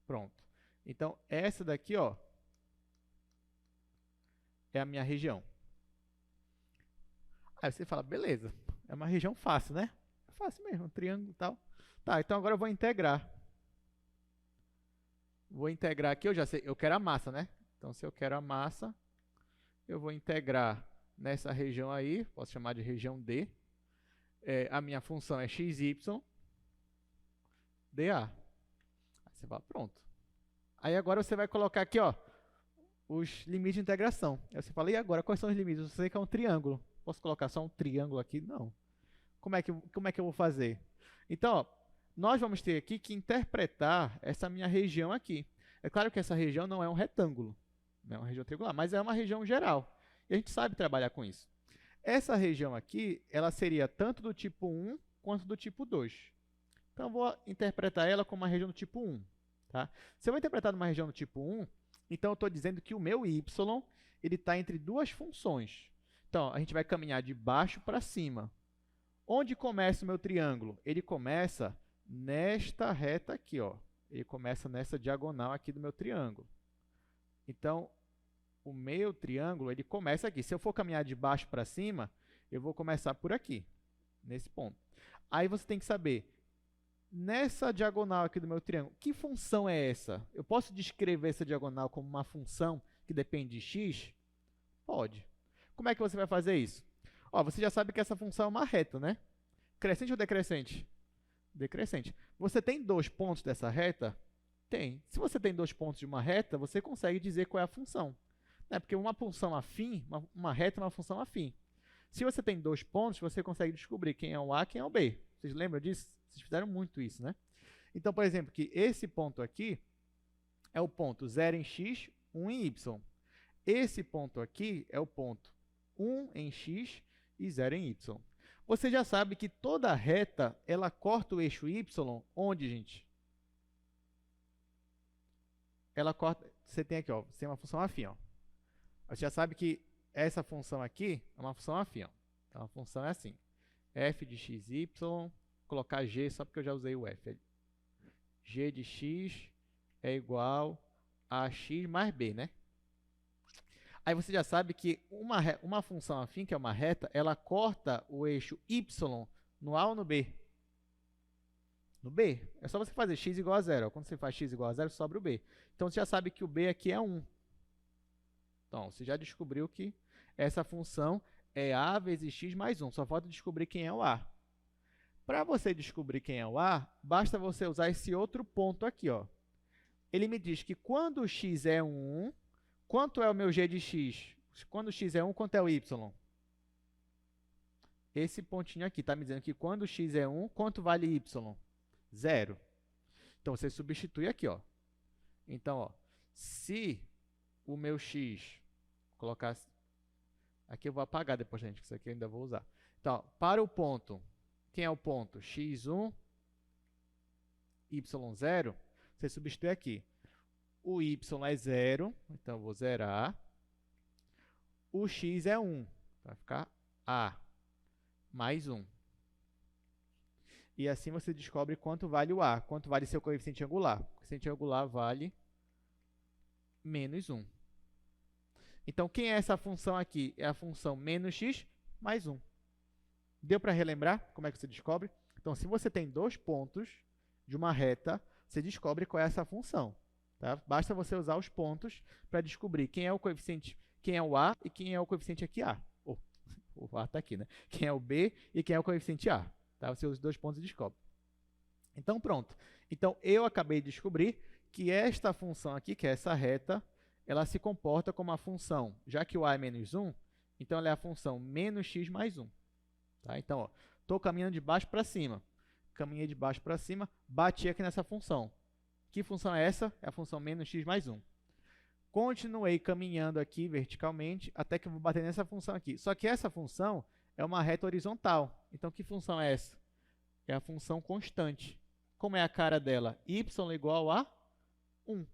S1: Pronto. Então, essa daqui, ó, é a minha região. Aí você fala, beleza, é uma região fácil, né? É fácil mesmo, um triângulo e tal. Tá, então agora eu vou integrar. Vou integrar aqui, eu já sei, eu quero a massa, né? Então, se eu quero a massa, eu vou integrar nessa região aí, posso chamar de região D. A minha função é xy dA. Aí você fala, pronto. Aí agora você vai colocar aqui, ó, os limites de integração. Aí você fala, e agora, quais são os limites? Eu sei que é um triângulo. Posso colocar só um triângulo aqui? Não. Como é que eu vou fazer? Então, ó, nós vamos ter aqui que interpretar essa minha região aqui. É claro que essa região não é um retângulo, não é uma região triangular, mas é uma região geral. E a gente sabe trabalhar com isso. Essa região aqui, ela seria tanto do tipo 1 quanto do tipo 2. Então, eu vou interpretar ela como uma região do tipo 1. Tá? Se eu vou interpretar numa região do tipo 1, então eu estou dizendo que o meu y ele está entre duas funções. Então, a gente vai caminhar de baixo para cima. Onde começa o meu triângulo? Ele começa nesta reta aqui, ó. Ele começa nessa diagonal aqui do meu triângulo. Então, o meu triângulo ele começa aqui. Se eu for caminhar de baixo para cima, eu vou começar por aqui, nesse ponto. Aí você tem que saber, nessa diagonal aqui do meu triângulo, que função é essa? Eu posso descrever essa diagonal como uma função que depende de x? Pode. Como é que você vai fazer isso? Ó, você já sabe que essa função é uma reta, né? Crescente ou decrescente? Decrescente. Você tem dois pontos dessa reta? Tem. Se você tem dois pontos de uma reta, você consegue dizer qual é a função. Né? Porque uma função afim, uma reta é uma função afim. Se você tem dois pontos, você consegue descobrir quem é o A e quem é o B. Vocês lembram disso? Vocês fizeram muito isso, né? Então, por exemplo, que esse ponto aqui é o ponto 0 em x, 1 em y. Esse ponto aqui é o ponto 1 em x e 0 em y. Você já sabe que toda reta, ela corta o eixo y, onde, gente? Ela corta, você tem aqui, ó, você tem uma função afim, ó. Você já sabe que essa função aqui é uma função afim, ó. Então, a função é assim, f de x, y, colocar g só porque eu já usei o f. G de x é igual a x mais b, né? Aí você já sabe que uma função afim, que é uma reta, ela corta o eixo y no A ou no B? No B. É só você fazer x igual a 0. Quando você faz x igual a 0, sobra o B. Então, você já sabe que o B aqui é 1. Então, você já descobriu que essa função é A vezes x mais 1. Só falta descobrir quem é o A. Para você descobrir quem é o A, basta você usar esse outro ponto aqui, ó. Ele me diz que quando x é 1, quanto é o meu g de x? Quando x é 1, quanto é o y? Esse pontinho aqui está me dizendo que quando x é 1, quanto vale y? 0. Então, você substitui aqui, ó. Então, ó, se o meu x, vou colocar aqui, eu vou apagar depois, gente, que isso aqui eu ainda vou usar. Então, ó, para o ponto, quem é o ponto? x1, y0, você substitui aqui. O y é 0, então eu vou zerar. O x é 1, vai ficar a mais 1. E assim você descobre quanto vale o a, quanto vale seu coeficiente angular. O coeficiente angular vale menos 1. Então, quem é essa função aqui? É a função menos x mais 1. Deu para relembrar como é que você descobre? Então, se você tem dois pontos de uma reta, você descobre qual é essa função. Tá? Basta você usar os pontos para descobrir quem é o coeficiente, quem é o a e quem é o coeficiente aqui a. O a está aqui, né? Quem é o b e quem é o coeficiente a. Tá? Você usa os dois pontos e descobre. Então, pronto. Então, eu acabei de descobrir que esta função aqui, que é essa reta, ela se comporta como a função, já que o a é menos 1, então ela é a função menos x mais 1. Tá? Então, estou caminhando de baixo para cima. Caminhei de baixo para cima, bati aqui nessa função. Que função é essa? É a função menos x mais 1. Continuei caminhando aqui verticalmente até que eu vou bater nessa função aqui. Só que essa função é uma reta horizontal. Então, que função é essa? É a função constante. Como é a cara dela? Y igual a 1,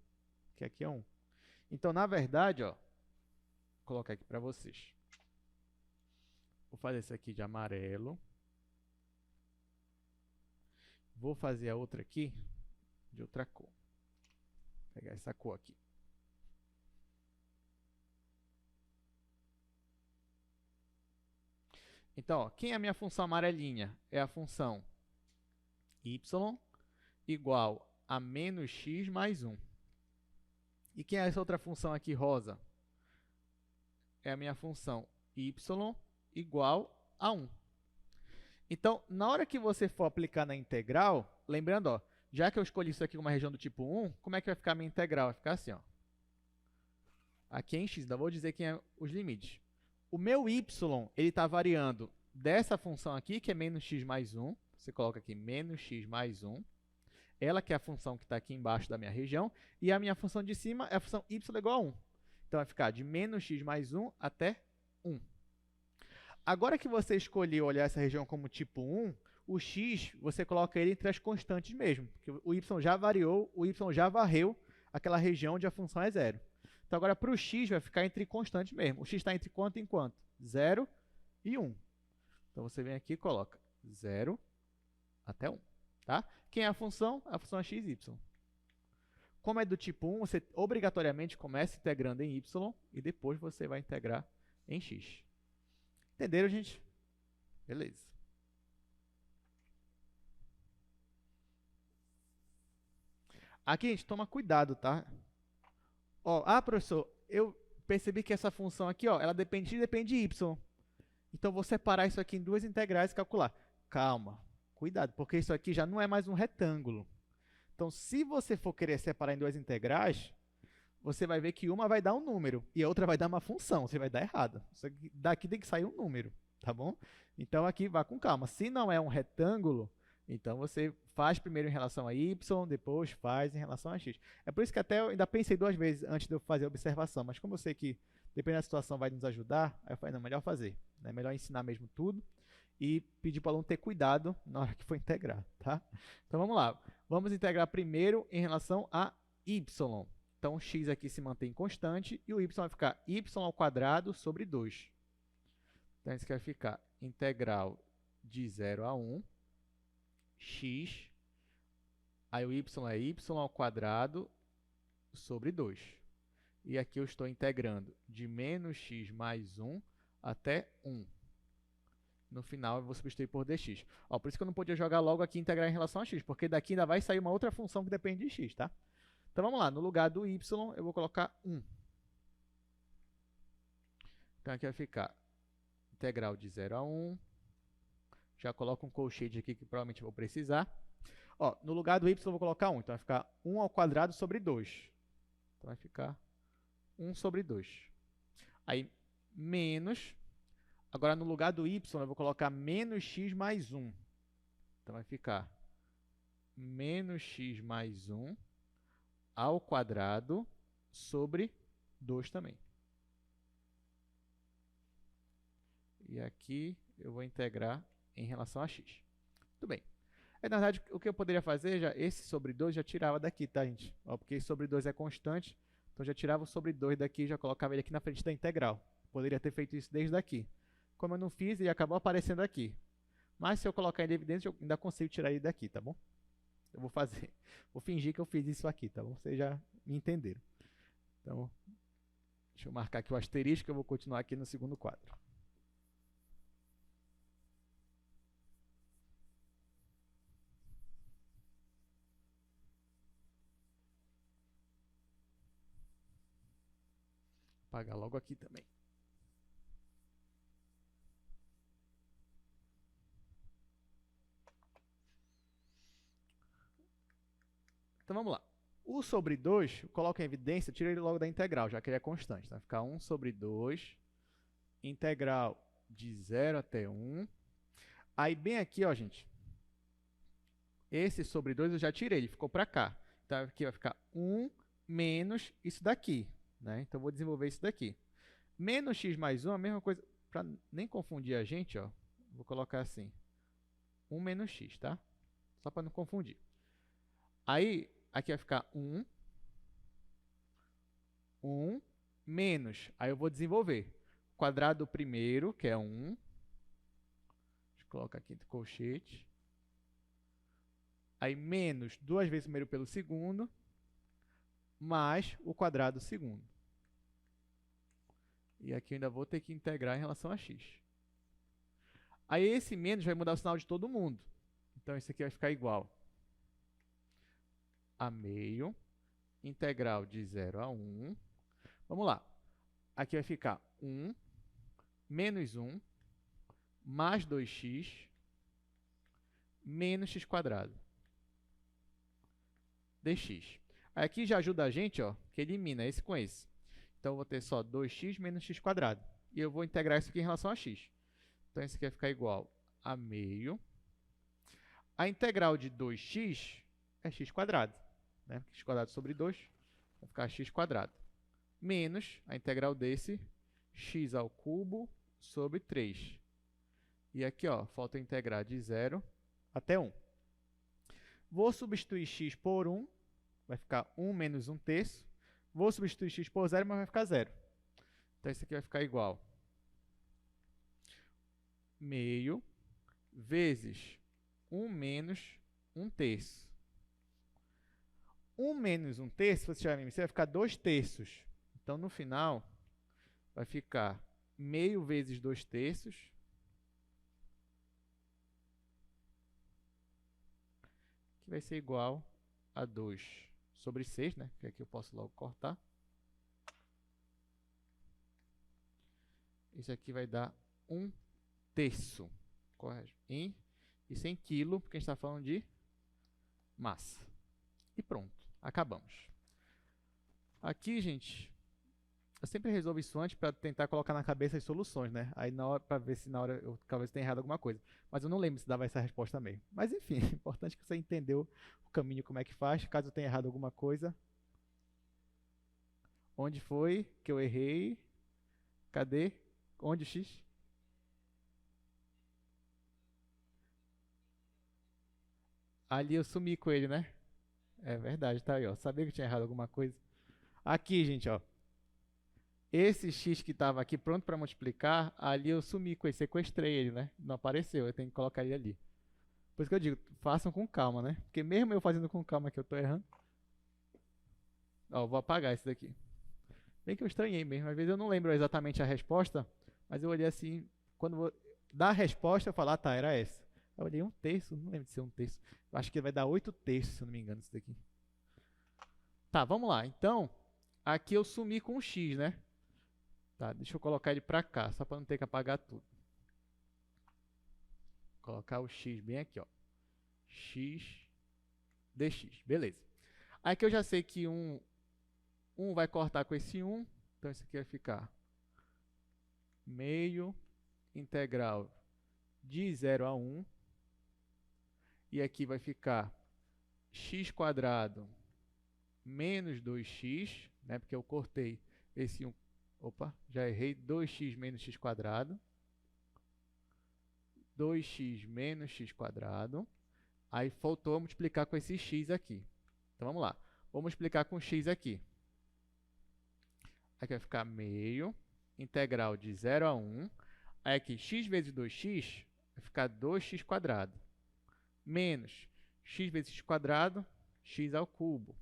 S1: que aqui é 1. Então, na verdade, ó, vou colocar aqui para vocês. Vou fazer esse aqui de amarelo. Vou fazer a outra aqui de outra cor. Vou pegar essa cor aqui. Então, ó, quem é a minha função amarelinha? É a função y igual a menos x mais 1. E quem é essa outra função aqui rosa? É a minha função y igual a 1. Então, na hora que você for aplicar na integral, lembrando, ó, já que eu escolhi isso aqui como uma região do tipo 1, como é que vai ficar a minha integral? Vai ficar assim, ó. Aqui é em x, ainda vou dizer quem é os limites. O meu y, ele está variando dessa função aqui, que é menos x mais 1. Você coloca aqui menos x mais 1. Ela que é a função que está aqui embaixo da minha região. E a minha função de cima é a função y igual a 1. Então, vai ficar de menos x mais 1 até 1. Agora que você escolheu olhar essa região como tipo 1, o x, você coloca ele entre as constantes mesmo. Porque o y já variou, o y já varreu aquela região onde a função é 0. Então, agora, para o x, vai ficar entre constantes mesmo. O x está entre quanto em quanto? 0 e 1. Então, você vem aqui e coloca 0 até 1. Tá? Quem é a função? A função é x, y. Como é do tipo 1, você obrigatoriamente começa integrando em y e depois você vai integrar em x. Entenderam, gente? Beleza. Aqui, gente, toma cuidado, tá? Ó, professor, eu percebi que essa função aqui, ó, ela depende de y. Então, vou separar isso aqui em duas integrais e calcular. Calma, cuidado, porque isso aqui já não é mais um retângulo. Então, se você for querer separar em duas integrais, você vai ver que uma vai dar um número e a outra vai dar uma função. Você vai dar errado. Daqui tem que sair um número, tá bom? Então, aqui vá com calma. Se não é um retângulo, então você faz primeiro em relação a y, depois faz em relação a x. É por isso que até eu ainda pensei duas vezes antes de eu fazer a observação. Mas como eu sei que, dependendo da situação, vai nos ajudar, aí eu falei, não, melhor fazer. É melhor ensinar mesmo tudo e pedir para o aluno ter cuidado na hora que for integrar, tá? Então, vamos lá. Vamos integrar primeiro em relação a y. Então, o x aqui se mantém constante e o y vai ficar y ao quadrado sobre 2. Então, isso aqui vai ficar integral de 0 a 1, x, aí o y é y ao quadrado sobre 2. E aqui eu estou integrando de menos x mais 1 até 1. No final, eu vou substituir por dx. Ó, por isso que eu não podia jogar logo aqui e integrar em relação a x, porque daqui ainda vai sair uma outra função que depende de x, tá? Então, vamos lá. No lugar do y, eu vou colocar 1. Então, aqui vai ficar integral de 0 a 1. Já coloco um colchete aqui que provavelmente eu vou precisar. Ó, no lugar do y, eu vou colocar 1. Então, vai ficar 1 ao quadrado sobre 2. Então, vai ficar 1 sobre 2. Aí, menos. Agora, no lugar do y, eu vou colocar menos x mais 1. Então, vai ficar menos x mais 1 ao quadrado sobre 2 também. E aqui eu vou integrar em relação a x. Tudo bem. Na verdade, o que eu poderia fazer, esse sobre 2 já tirava daqui, tá, gente? Ó, porque esse sobre 2 é constante, então já tirava o sobre 2 daqui e já colocava ele aqui na frente da integral. Poderia ter feito isso desde aqui. Como eu não fiz, ele acabou aparecendo aqui. Mas se eu colocar ele em evidência, eu ainda consigo tirar ele daqui, tá bom? Eu vou fingir que eu fiz isso aqui, tá bom? Vocês já me entenderam. Então, deixa eu marcar aqui o asterisco, eu vou continuar aqui no segundo quadro. Vou apagar logo aqui também. Então vamos lá. O sobre 2, eu coloco em evidência, tiro ele logo da integral, já que ele é constante. Vai ficar 1 sobre 2, integral de 0 até 1. Aí bem aqui, ó, gente, esse sobre 2 eu já tirei, ele ficou para cá. Então aqui vai ficar 1 menos isso daqui, né? Então eu vou desenvolver isso daqui. Menos x mais 1, a mesma coisa, para nem confundir a gente, ó, vou colocar assim, 1 menos x, tá? Só para não confundir. Aí, aqui vai ficar 1 menos, aí eu vou desenvolver. O quadrado do primeiro, que é 1, deixa eu colocar aqui entre colchetes. Aí, menos 2 vezes o primeiro pelo segundo, mais o quadrado do segundo. E aqui eu ainda vou ter que integrar em relação a x. Aí, esse menos vai mudar o sinal de todo mundo. Então, isso aqui vai ficar igual a meio, integral de 0 a 1. Vamos lá. Aqui vai ficar 1 menos 1 mais 2x menos x quadrado dx. Aí aqui já ajuda a gente, ó, que elimina esse com esse. Então, eu vou ter só 2x menos x quadrado. E eu vou integrar isso aqui em relação a x. Então, isso aqui vai ficar igual a meio. A integral de 2x é x quadrado, né? X quadrado sobre 2 vai ficar x quadrado. Menos a integral desse, x ao cubo sobre 3. E aqui, ó, falta integrar de 0 até 1. Vou substituir x por 1, vai ficar 1 menos 1 terço. Vou substituir x por 0, mas vai ficar 0. Então, isso aqui vai ficar igual meio vezes 1 menos 1 terço. 1 menos 1 terço, se você tirar em vai ficar 2 terços. Então, no final, vai ficar meio vezes 2 terços, que vai ser igual a 2 sobre 6, né? Que aqui eu posso logo cortar. Isso aqui vai dar 1 terço. Correto? Isso em quilo, porque a gente está falando de massa. E pronto, acabamos. Aqui, gente, eu sempre resolvo isso antes para tentar colocar na cabeça as soluções, né? Aí na hora, para ver se na hora eu talvez tenha errado alguma coisa. Mas eu não lembro se dava essa resposta mesmo. Mas enfim, é importante que você entendeu o caminho, como é que faz. Caso eu tenha errado alguma coisa. Onde foi que eu errei? Cadê? Onde o x? Ali eu sumi com ele, né? É verdade, tá aí, ó. Sabia que eu tinha errado alguma coisa. Aqui, gente, ó. Esse x que estava aqui pronto para multiplicar, ali eu sumi com ele, sequestrei ele, né? Não apareceu, eu tenho que colocar ele ali. Por isso que eu digo, façam com calma, né? Porque mesmo eu fazendo com calma que eu estou errando. Ó, eu vou apagar esse daqui. Bem que eu estranhei mesmo, às vezes eu não lembro exatamente a resposta, mas eu olhei assim, quando vou dar a resposta, eu falo, ah, tá, era essa. Eu olhei 1 terço, não lembro de ser 1 terço. Eu acho que vai dar 8 terços, se eu não me engano, isso daqui. Tá, vamos lá. Então, aqui eu sumi com o x, né? Tá, deixa eu colocar ele para cá, só para não ter que apagar tudo. Vou colocar o x bem aqui, ó. X dx, beleza. Aqui eu já sei que 1 vai cortar com esse 1, então isso aqui vai ficar meio integral de 0 a 1. E aqui vai ficar x quadrado menos 2x, né? Porque eu cortei esse 1. Opa, já errei. 2x menos x quadrado. 2x menos x quadrado. Aí faltou multiplicar com esse x aqui. Então vamos lá. Vou multiplicar com x aqui. Aqui vai ficar meio integral de 0 a 1. Aí aqui x vezes 2x vai ficar 2x², menos x vezes x², x ao cubo.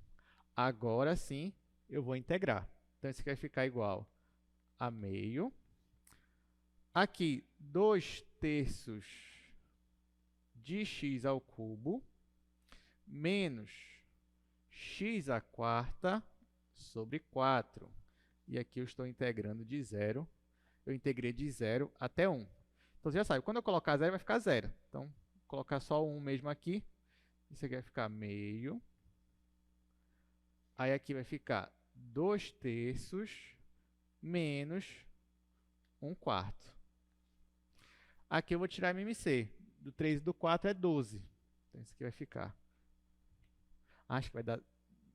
S1: Agora sim, eu vou integrar. Então, isso aqui vai ficar igual a meio. Aqui, 2/3 de x ao cubo, menos x² sobre 4. E aqui eu estou integrando de 0. Eu integrei de 0 até 1. Então, você já sabe, quando eu colocar 0, vai ficar 0. Então, vou colocar só 1 mesmo aqui. Isso aqui vai ficar meio. Aí aqui vai ficar 2/3 menos 1/4. Aqui eu vou tirar MMC. Do 3 e do 4 é 12. Então, isso aqui vai ficar... Acho que vai dar...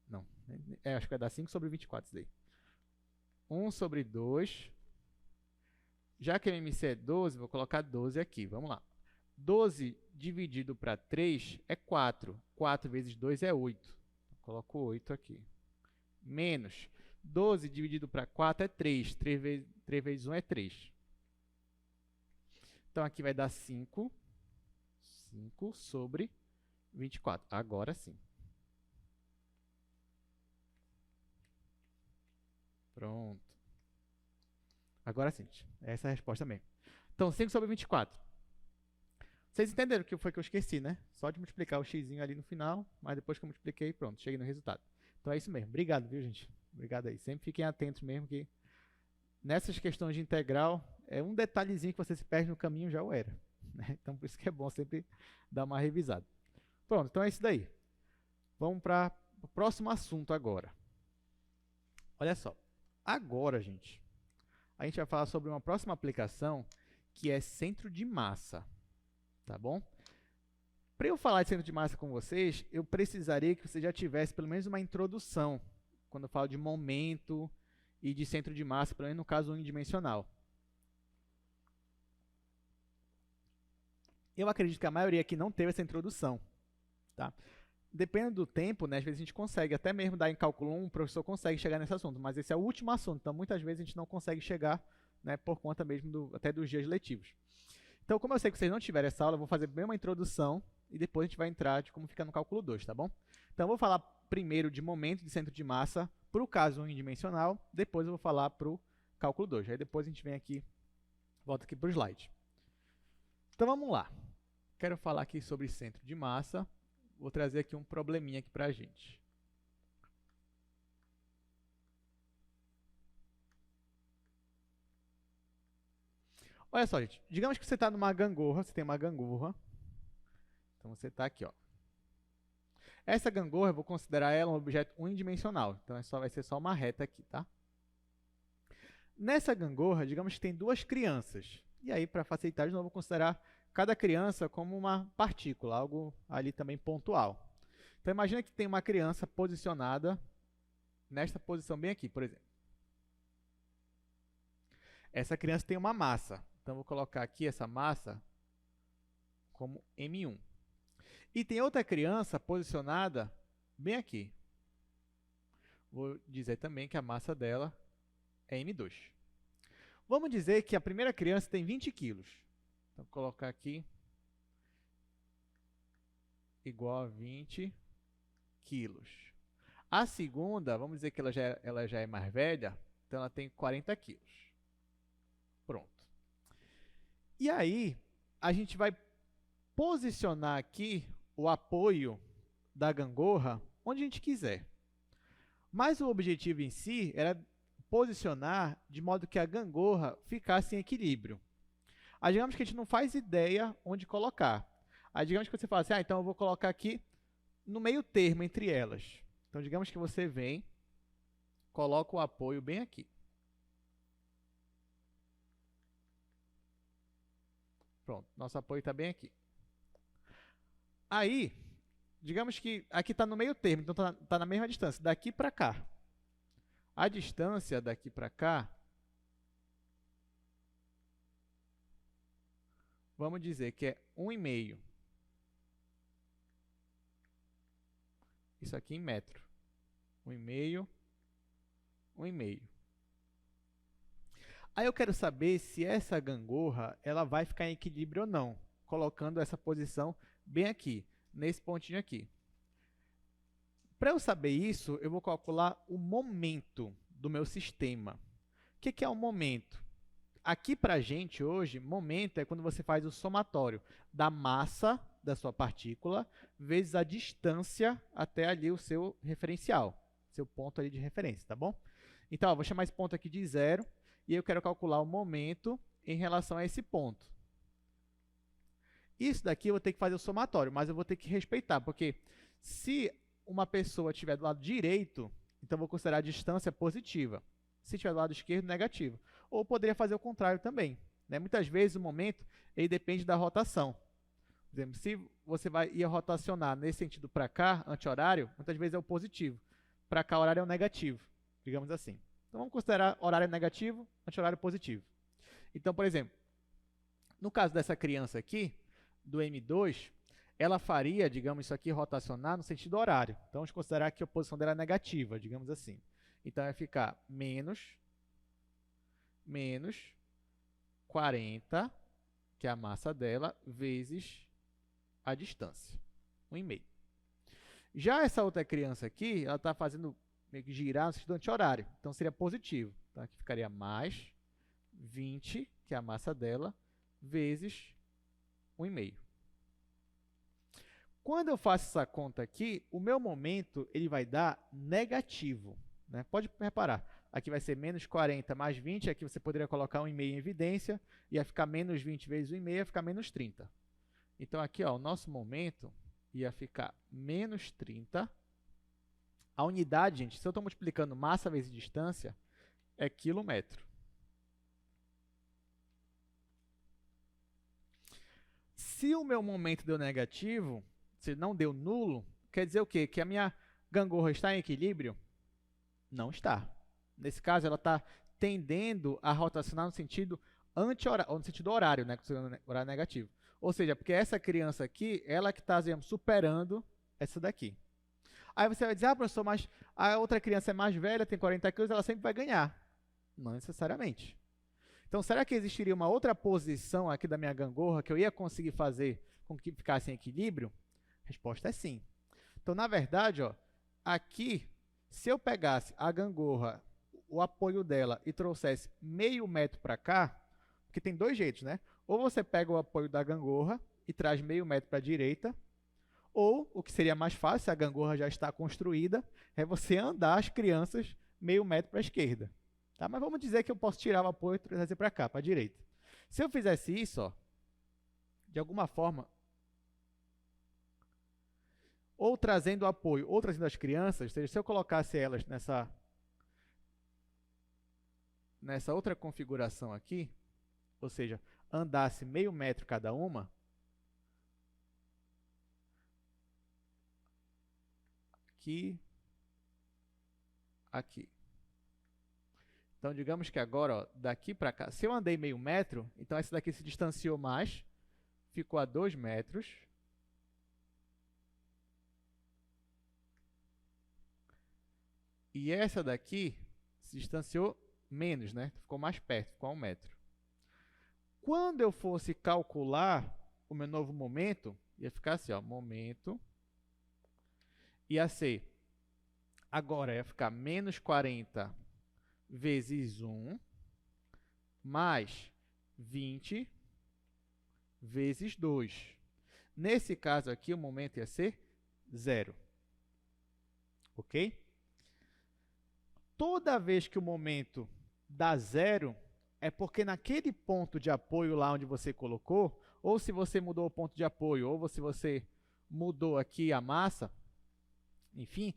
S1: Não. Acho que vai dar 5/24 isso daí. 1 sobre 2. Já que MMC é 12, vou colocar 12 aqui. Vamos lá. 12 dividido para 3 é 4. 4 vezes 2 é 8. Coloco 8 aqui. Menos 12 dividido para 4 é 3. 3 vezes 1 é 3. Então, aqui vai dar 5. 5 sobre 24. Agora sim. Pronto. Agora sim, essa é a resposta mesmo. Então, 5 sobre 24. Vocês entenderam o que foi que eu esqueci, né? Só de multiplicar o x ali no final, mas depois que eu multipliquei, pronto, cheguei no resultado. Então é isso mesmo. Obrigado, viu, gente? Obrigado aí. Sempre fiquem atentos mesmo que nessas questões de integral, é um detalhezinho que você se perde no caminho já o era. Né? Então por isso que é bom sempre dar uma revisada. Pronto, então é isso daí. Vamos para o próximo assunto agora. Olha só. Agora, gente, a gente vai falar sobre uma próxima aplicação que é centro de massa. Tá bom? Para eu falar de centro de massa com vocês, eu precisaria que você já tivesse pelo menos uma introdução, quando eu falo de momento e de centro de massa, pelo menos no caso unidimensional. Eu acredito que a maioria aqui não teve essa introdução. Tá? Dependendo do tempo, né, às vezes a gente consegue, até mesmo dar em cálculo 1, o professor consegue chegar nesse assunto, mas esse é o último assunto, então muitas vezes a gente não consegue chegar, né, por conta mesmo até dos dias letivos. Então, como eu sei que vocês não tiveram essa aula, eu vou fazer bem uma introdução e depois a gente vai entrar de como fica no cálculo 2, tá bom? Então, eu vou falar primeiro de momento de centro de massa para o caso unidimensional, depois eu vou falar para o cálculo 2. Aí depois a gente vem aqui, volta aqui para o slide. Então, vamos lá. Quero falar aqui sobre centro de massa. Vou trazer aqui um probleminha aqui para a gente. Olha só, gente. Digamos que você está numa gangorra, você tem uma gangorra. Então, você está aqui, ó. Essa gangorra, eu vou considerar ela um objeto unidimensional. Então, vai ser só uma reta aqui, tá? Nessa gangorra, digamos que tem duas crianças. E aí, para facilitar, de novo, eu vou considerar cada criança como uma partícula, algo ali também pontual. Então, imagina que tem uma criança posicionada nesta posição bem aqui, por exemplo. Essa criança tem uma massa. Então, vou colocar aqui essa massa como M1. E tem outra criança posicionada bem aqui. Vou dizer também que a massa dela é M2. Vamos dizer que a primeira criança tem 20 quilos. Então, vou colocar aqui igual a 20 quilos. A segunda, vamos dizer que ela já é mais velha, então ela tem 40 quilos. Pronto. E aí, a gente vai posicionar aqui o apoio da gangorra onde a gente quiser. Mas o objetivo em si era posicionar de modo que a gangorra ficasse em equilíbrio. Aí, digamos que a gente não faz ideia onde colocar. Aí, digamos que você fala assim, então eu vou colocar aqui no meio termo entre elas. Então, digamos que você vem, coloca o apoio bem aqui. Pronto, nosso apoio está bem aqui. Aí, digamos que aqui está no meio termo, então está na mesma distância, daqui para cá. A distância daqui para cá, vamos dizer que é 1,5. Isso aqui em metro. 1,5, 1,5. Aí eu quero saber se essa gangorra ela vai ficar em equilíbrio ou não. colocando essa posição bem aqui, nesse pontinho aqui. Para eu saber isso, eu vou calcular o momento do meu sistema. O que é o momento? Aqui para a gente hoje, momento é quando você faz o somatório da massa da sua partícula vezes a distância até ali o seu referencial, seu ponto ali de referência, tá bom? Então, eu vou chamar esse ponto aqui de 0 e eu quero calcular o momento em relação a esse ponto. Isso daqui eu vou ter que fazer o somatório, mas eu vou ter que respeitar, porque se uma pessoa estiver do lado direito, então eu vou considerar a distância positiva. Se estiver do lado esquerdo, negativa. Ou poderia fazer o contrário também, né? Muitas vezes o momento ele depende da rotação. Por exemplo, se você ia rotacionar nesse sentido para cá, anti-horário, muitas vezes é o positivo. Para cá, o horário é o negativo, digamos assim. Então, vamos considerar horário negativo, anti-horário positivo. Então, por exemplo, no caso dessa criança aqui, do M2, ela faria, digamos, isso aqui rotacionar no sentido horário. Então, vamos considerar que a posição dela é negativa, digamos assim. Então, vai ficar menos 40, que é a massa dela, vezes a distância, 1,5. Já essa outra criança aqui, ela está fazendo meio que girar no sentido anti-horário. Então, seria positivo. Então, aqui ficaria mais 20, que é a massa dela, vezes 1,5. Quando eu faço essa conta aqui, o meu momento ele vai dar negativo, né? Pode reparar, aqui vai ser menos 40 mais 20, aqui você poderia colocar 1,5 em evidência, ia ficar menos 20 vezes 1,5, ia ficar menos 30. Então, aqui, ó, o nosso momento ia ficar menos 30. A unidade, gente, se eu estou multiplicando massa vezes distância, é quilômetro. Se o meu momento deu negativo, se não deu nulo, quer dizer o quê? Que a minha gangorra está em equilíbrio? Não está. Nesse caso, ela está tendendo a rotacionar no sentido anti-horário, ou no sentido horário, né? Horário negativo. Ou seja, porque essa criança aqui, ela que está, superando essa daqui. Aí você vai dizer, ah, professor, mas a outra criança é mais velha, tem 40 quilos, ela sempre vai ganhar. Não necessariamente. Então, será que existiria uma outra posição aqui da minha gangorra que eu ia conseguir fazer com que ficasse em equilíbrio? A resposta é sim. Então, na verdade, ó, aqui, se eu pegasse a gangorra, o apoio dela e trouxesse meio metro para cá, porque tem dois jeitos, né? Ou você pega o apoio da gangorra e traz meio metro para a direita, ou, o que seria mais fácil, se a gangorra já está construída, é você andar as crianças meio metro para a esquerda. Tá? Mas vamos dizer que eu posso tirar o apoio e trazer para cá, para a direita. Se eu fizesse isso, ó, de alguma forma, ou trazendo o apoio, ou trazendo as crianças, ou seja, se eu colocasse elas nessa outra configuração aqui, ou seja, andasse meio metro cada uma, aqui. Então, digamos que agora, ó, daqui para cá, se eu andei meio metro, então essa daqui se distanciou mais, ficou a 2 metros. E essa daqui se distanciou menos, né? Ficou mais perto, ficou a 1 metro. Quando eu fosse calcular o meu novo momento, ia ficar assim, ó, momento, ia ser, agora ia ficar menos 40 vezes 1, mais 20 vezes 2. Nesse caso aqui, o momento ia ser 0. Ok? Toda vez que o momento dá 0, é porque naquele ponto de apoio lá onde você colocou, ou se você mudou o ponto de apoio, ou se você mudou aqui a massa, enfim,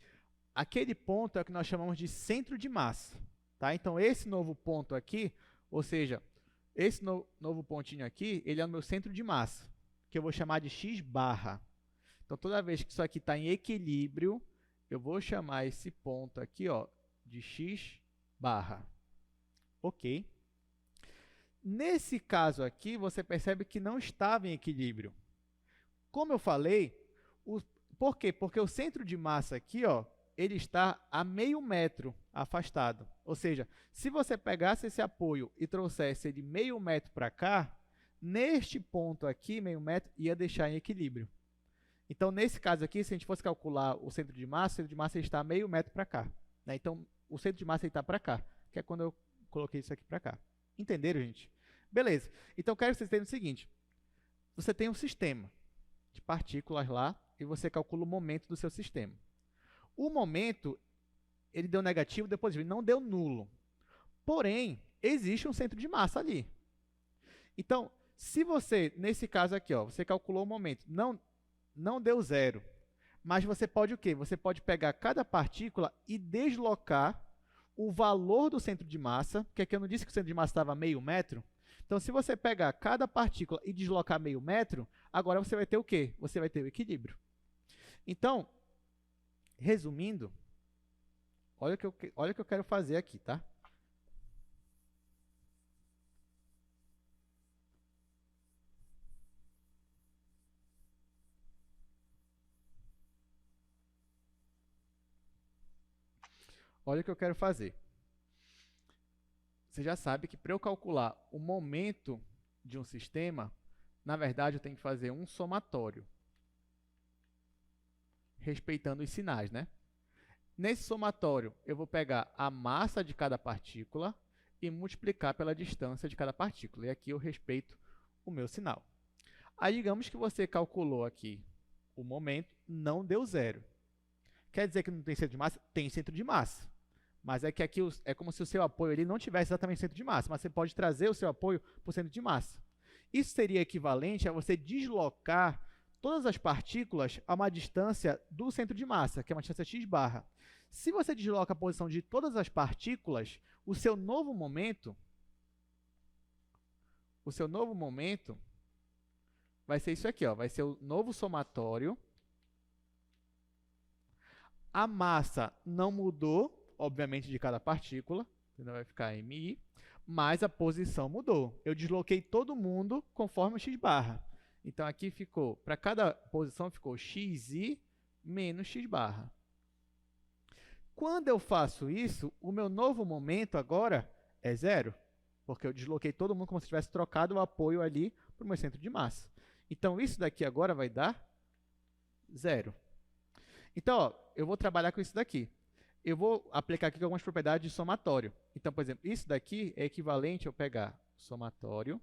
S1: aquele ponto é o que nós chamamos de centro de massa. Tá? Então, esse novo ponto aqui, ou seja, esse novo pontinho aqui, ele é o meu centro de massa, que eu vou chamar de x barra. Então, toda vez que isso aqui está em equilíbrio, eu vou chamar esse ponto aqui, ó, de x barra. Ok? Nesse caso aqui, você percebe que não estava em equilíbrio. Como eu falei, por quê? Porque o centro de massa aqui, ó, ele está a meio metro afastado. Ou seja, se você pegasse esse apoio e trouxesse ele meio metro para cá, neste ponto aqui, meio metro, ia deixar em equilíbrio. Então, nesse caso aqui, se a gente fosse calcular o centro de massa, o centro de massa está meio metro para cá. Né? Então, o centro de massa está para cá, que é quando eu coloquei isso aqui para cá. Entenderam, gente? Beleza. Então, eu quero que vocês entendam o seguinte. Você tem um sistema de partículas lá e você calcula o momento do seu sistema. O momento, ele deu negativo, deu positivo, ele não deu nulo. Porém, existe um centro de massa ali. Então, se você, nesse caso aqui, ó, você calculou o momento, não deu zero, mas você pode o quê? Você pode pegar cada partícula e deslocar o valor do centro de massa, que aqui eu não disse que o centro de massa estava meio metro. Então, se você pegar cada partícula e deslocar meio metro, agora você vai ter o quê? Você vai ter o equilíbrio. Então, resumindo, olha o que eu quero fazer aqui, tá? Olha o que eu quero fazer. Você já sabe que para eu calcular o momento de um sistema, na verdade, eu tenho que fazer um somatório, respeitando os sinais, né? Nesse somatório, eu vou pegar a massa de cada partícula e multiplicar pela distância de cada partícula. E aqui eu respeito o meu sinal. Aí, digamos que você calculou aqui o momento, não deu zero. Quer dizer que não tem centro de massa? Tem centro de massa. Mas é que aqui é como se o seu apoio ele não tivesse exatamente centro de massa, mas você pode trazer o seu apoio para o centro de massa. Isso seria equivalente a você deslocar todas as partículas a uma distância do centro de massa, que é uma distância x barra. Se você desloca a posição de todas as partículas, o seu novo momento vai ser isso aqui, ó, vai ser o novo somatório. A massa não mudou, obviamente, de cada partícula, então vai ficar mi, mas a posição mudou. Eu desloquei todo mundo conforme o x barra. Então, aqui ficou, para cada posição, ficou xi menos x barra. Quando eu faço isso, o meu novo momento agora é zero, porque eu desloquei todo mundo como se tivesse trocado o apoio ali para o meu centro de massa. Então, isso daqui agora vai dar zero. Então, ó, eu vou trabalhar com isso daqui. Eu vou aplicar aqui algumas propriedades de somatório. Então, por exemplo, isso daqui é equivalente a eu pegar somatório.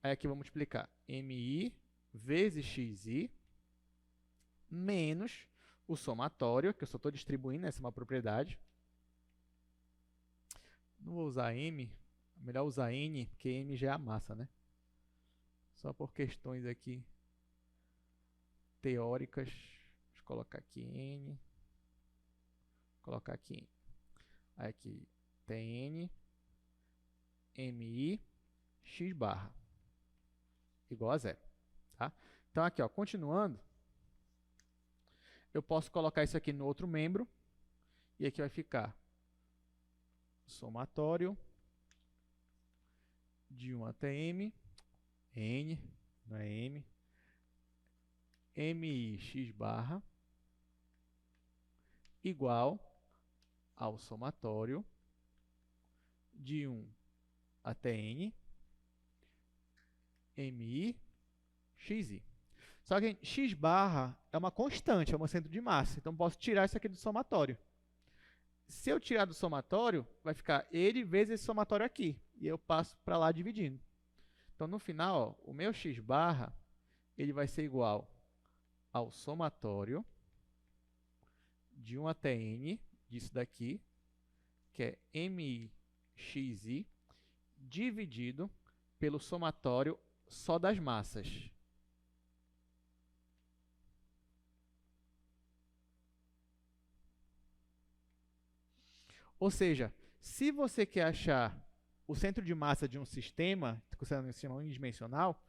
S1: Aí aqui eu vou multiplicar mi vezes xi menos o somatório, que eu só estou distribuindo, essa é uma propriedade. Não vou usar m, é melhor usar n, porque m já é a massa, né? Só por questões aqui teóricas. Deixa eu colocar aqui n. Colocar aqui. Aí aqui tem n, mi, x barra. Igual a zero. Tá? Então, aqui, ó, continuando, eu posso colocar isso aqui no outro membro. E aqui vai ficar somatório de 1 até m, n, não é m, mi x barra igual ao somatório de 1 até n, mi xi. Só que x barra é uma constante, é um centro de massa. Então, posso tirar isso aqui do somatório. Se eu tirar do somatório, vai ficar ele vezes esse somatório aqui. E eu passo para lá dividindo. Então, no final, ó, o meu x barra ele vai ser igual ao somatório de 1 até n, disso daqui, que é mi xi, dividido pelo somatório só das massas. Ou seja, se você quer achar o centro de massa de um sistema, considerando um sistema unidimensional,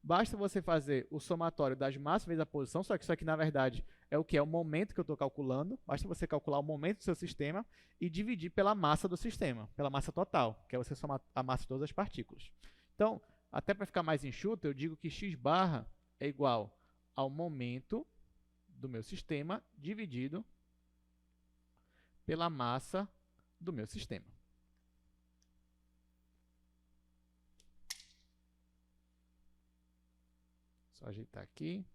S1: basta você fazer o somatório das massas vezes a posição, só que isso aqui, na verdade, é o que? É o momento que eu estou calculando. Basta você calcular o momento do seu sistema e dividir pela massa do sistema, pela massa total, que é você somar a massa de todas as partículas. Então, até para ficar mais enxuto, eu digo que x barra é igual ao momento do meu sistema dividido pela massa do meu sistema. Só ajeitar aqui.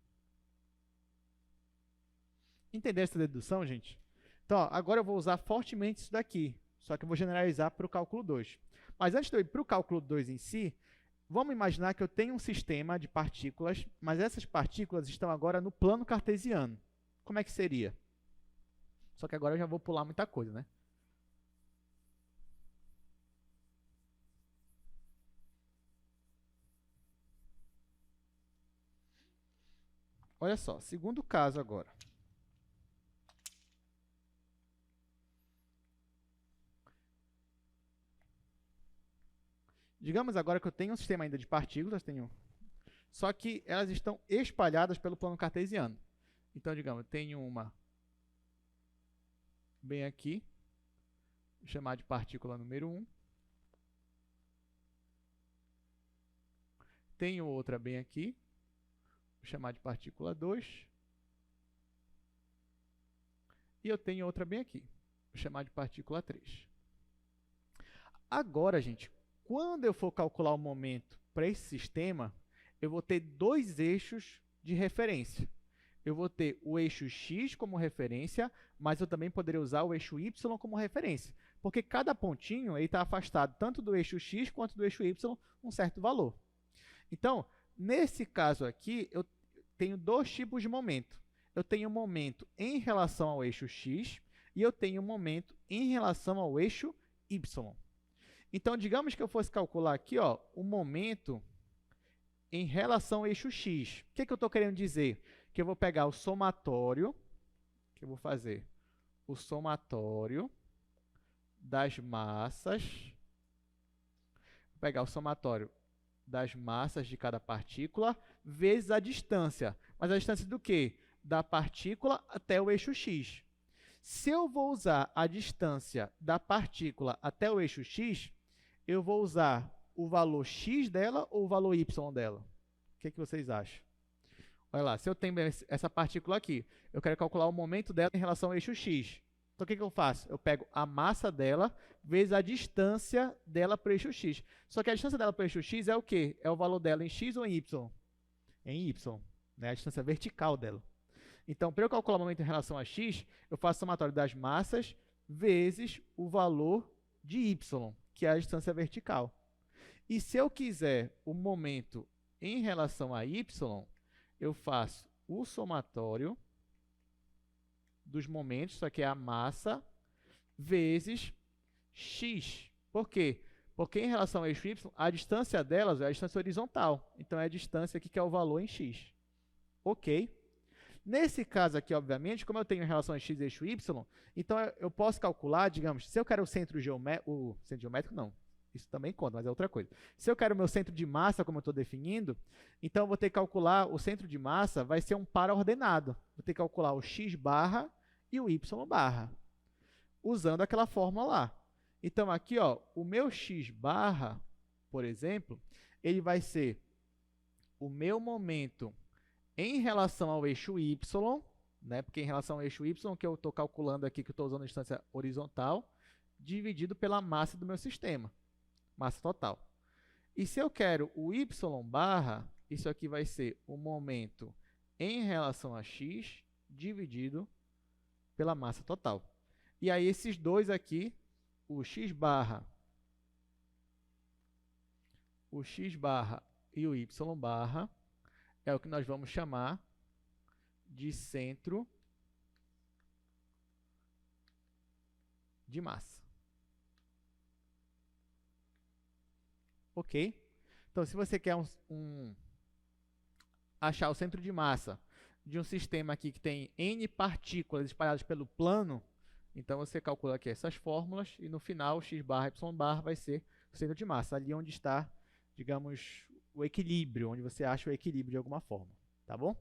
S1: Entendeu essa dedução, gente? Então, ó, agora eu vou usar fortemente isso daqui, só que eu vou generalizar para o cálculo 2. Mas antes de eu ir para o cálculo 2 em si, vamos imaginar que eu tenho um sistema de partículas, mas essas partículas estão agora no plano cartesiano. Como é que seria? Só que agora eu já vou pular muita coisa, né? Olha só, segundo caso agora. Digamos agora que eu tenho um sistema ainda de partículas, só que elas estão espalhadas pelo plano cartesiano. Então, digamos, eu tenho uma bem aqui, vou chamar de partícula número 1. Tenho outra bem aqui, vou chamar de partícula 2. E eu tenho outra bem aqui, vou chamar de partícula 3. Agora, gente, quando eu for calcular o momento para esse sistema, eu vou ter dois eixos de referência. Eu vou ter o eixo x como referência, mas eu também poderia usar o eixo y como referência, porque cada pontinho está afastado tanto do eixo x quanto do eixo y um certo valor. Então, nesse caso aqui, eu tenho dois tipos de momento. Eu tenho um momento em relação ao eixo x e eu tenho um momento em relação ao eixo y. Então, digamos que eu fosse calcular aqui o momento em relação ao eixo x. O que eu estou querendo dizer? Que eu vou pegar o somatório, que eu vou fazer o somatório das massas, vou pegar o somatório das massas de cada partícula vezes a distância. Mas a distância do quê? Da partícula até o eixo x. Se eu vou usar a distância da partícula até o eixo x, eu vou usar o valor x dela ou o valor y dela? O que vocês acham? Olha lá, se eu tenho essa partícula aqui, eu quero calcular o momento dela em relação ao eixo x. Então, o que eu faço? Eu pego a massa dela vezes a distância dela para o eixo x. Só que a distância dela para o eixo x é o quê? É o valor dela em x ou em y? Em y, né? A distância vertical dela. Então, para eu calcular o momento em relação a x, eu faço o somatório das massas vezes o valor de y, que é a distância vertical. E se eu quiser o momento em relação a y, eu faço o somatório dos momentos, isso aqui é a massa, vezes x. Por quê? Porque em relação ao eixo y, a distância delas é a distância horizontal. Então, é a distância aqui que é o valor em x. Ok? Nesse caso aqui, obviamente, como eu tenho em relação a x e eixo y, então eu posso calcular, digamos, se eu quero o centro geométrico, não, isso também conta, mas é outra coisa. Se eu quero o meu centro de massa, como eu estou definindo, então eu vou ter que calcular o centro de massa, vai ser um par ordenado. Vou ter que calcular o x barra e o y barra, usando aquela fórmula lá. Então, aqui, o meu x barra, por exemplo, ele vai ser o meu momento em relação ao eixo y, né? Porque em relação ao eixo y, que eu estou calculando aqui, que eu estou usando a distância horizontal, dividido pela massa do meu sistema, massa total. E se eu quero o y barra, isso aqui vai ser o momento em relação a x, dividido pela massa total. E aí esses dois aqui, o x barra e o y barra, é o que nós vamos chamar de centro de massa. Ok? Então, se você quer achar o centro de massa de um sistema aqui que tem N partículas espalhadas pelo plano, então você calcula aqui essas fórmulas e no final x barra y barra vai ser o centro de massa, ali onde está, digamos, o equilíbrio, onde você acha o equilíbrio de alguma forma, tá bom?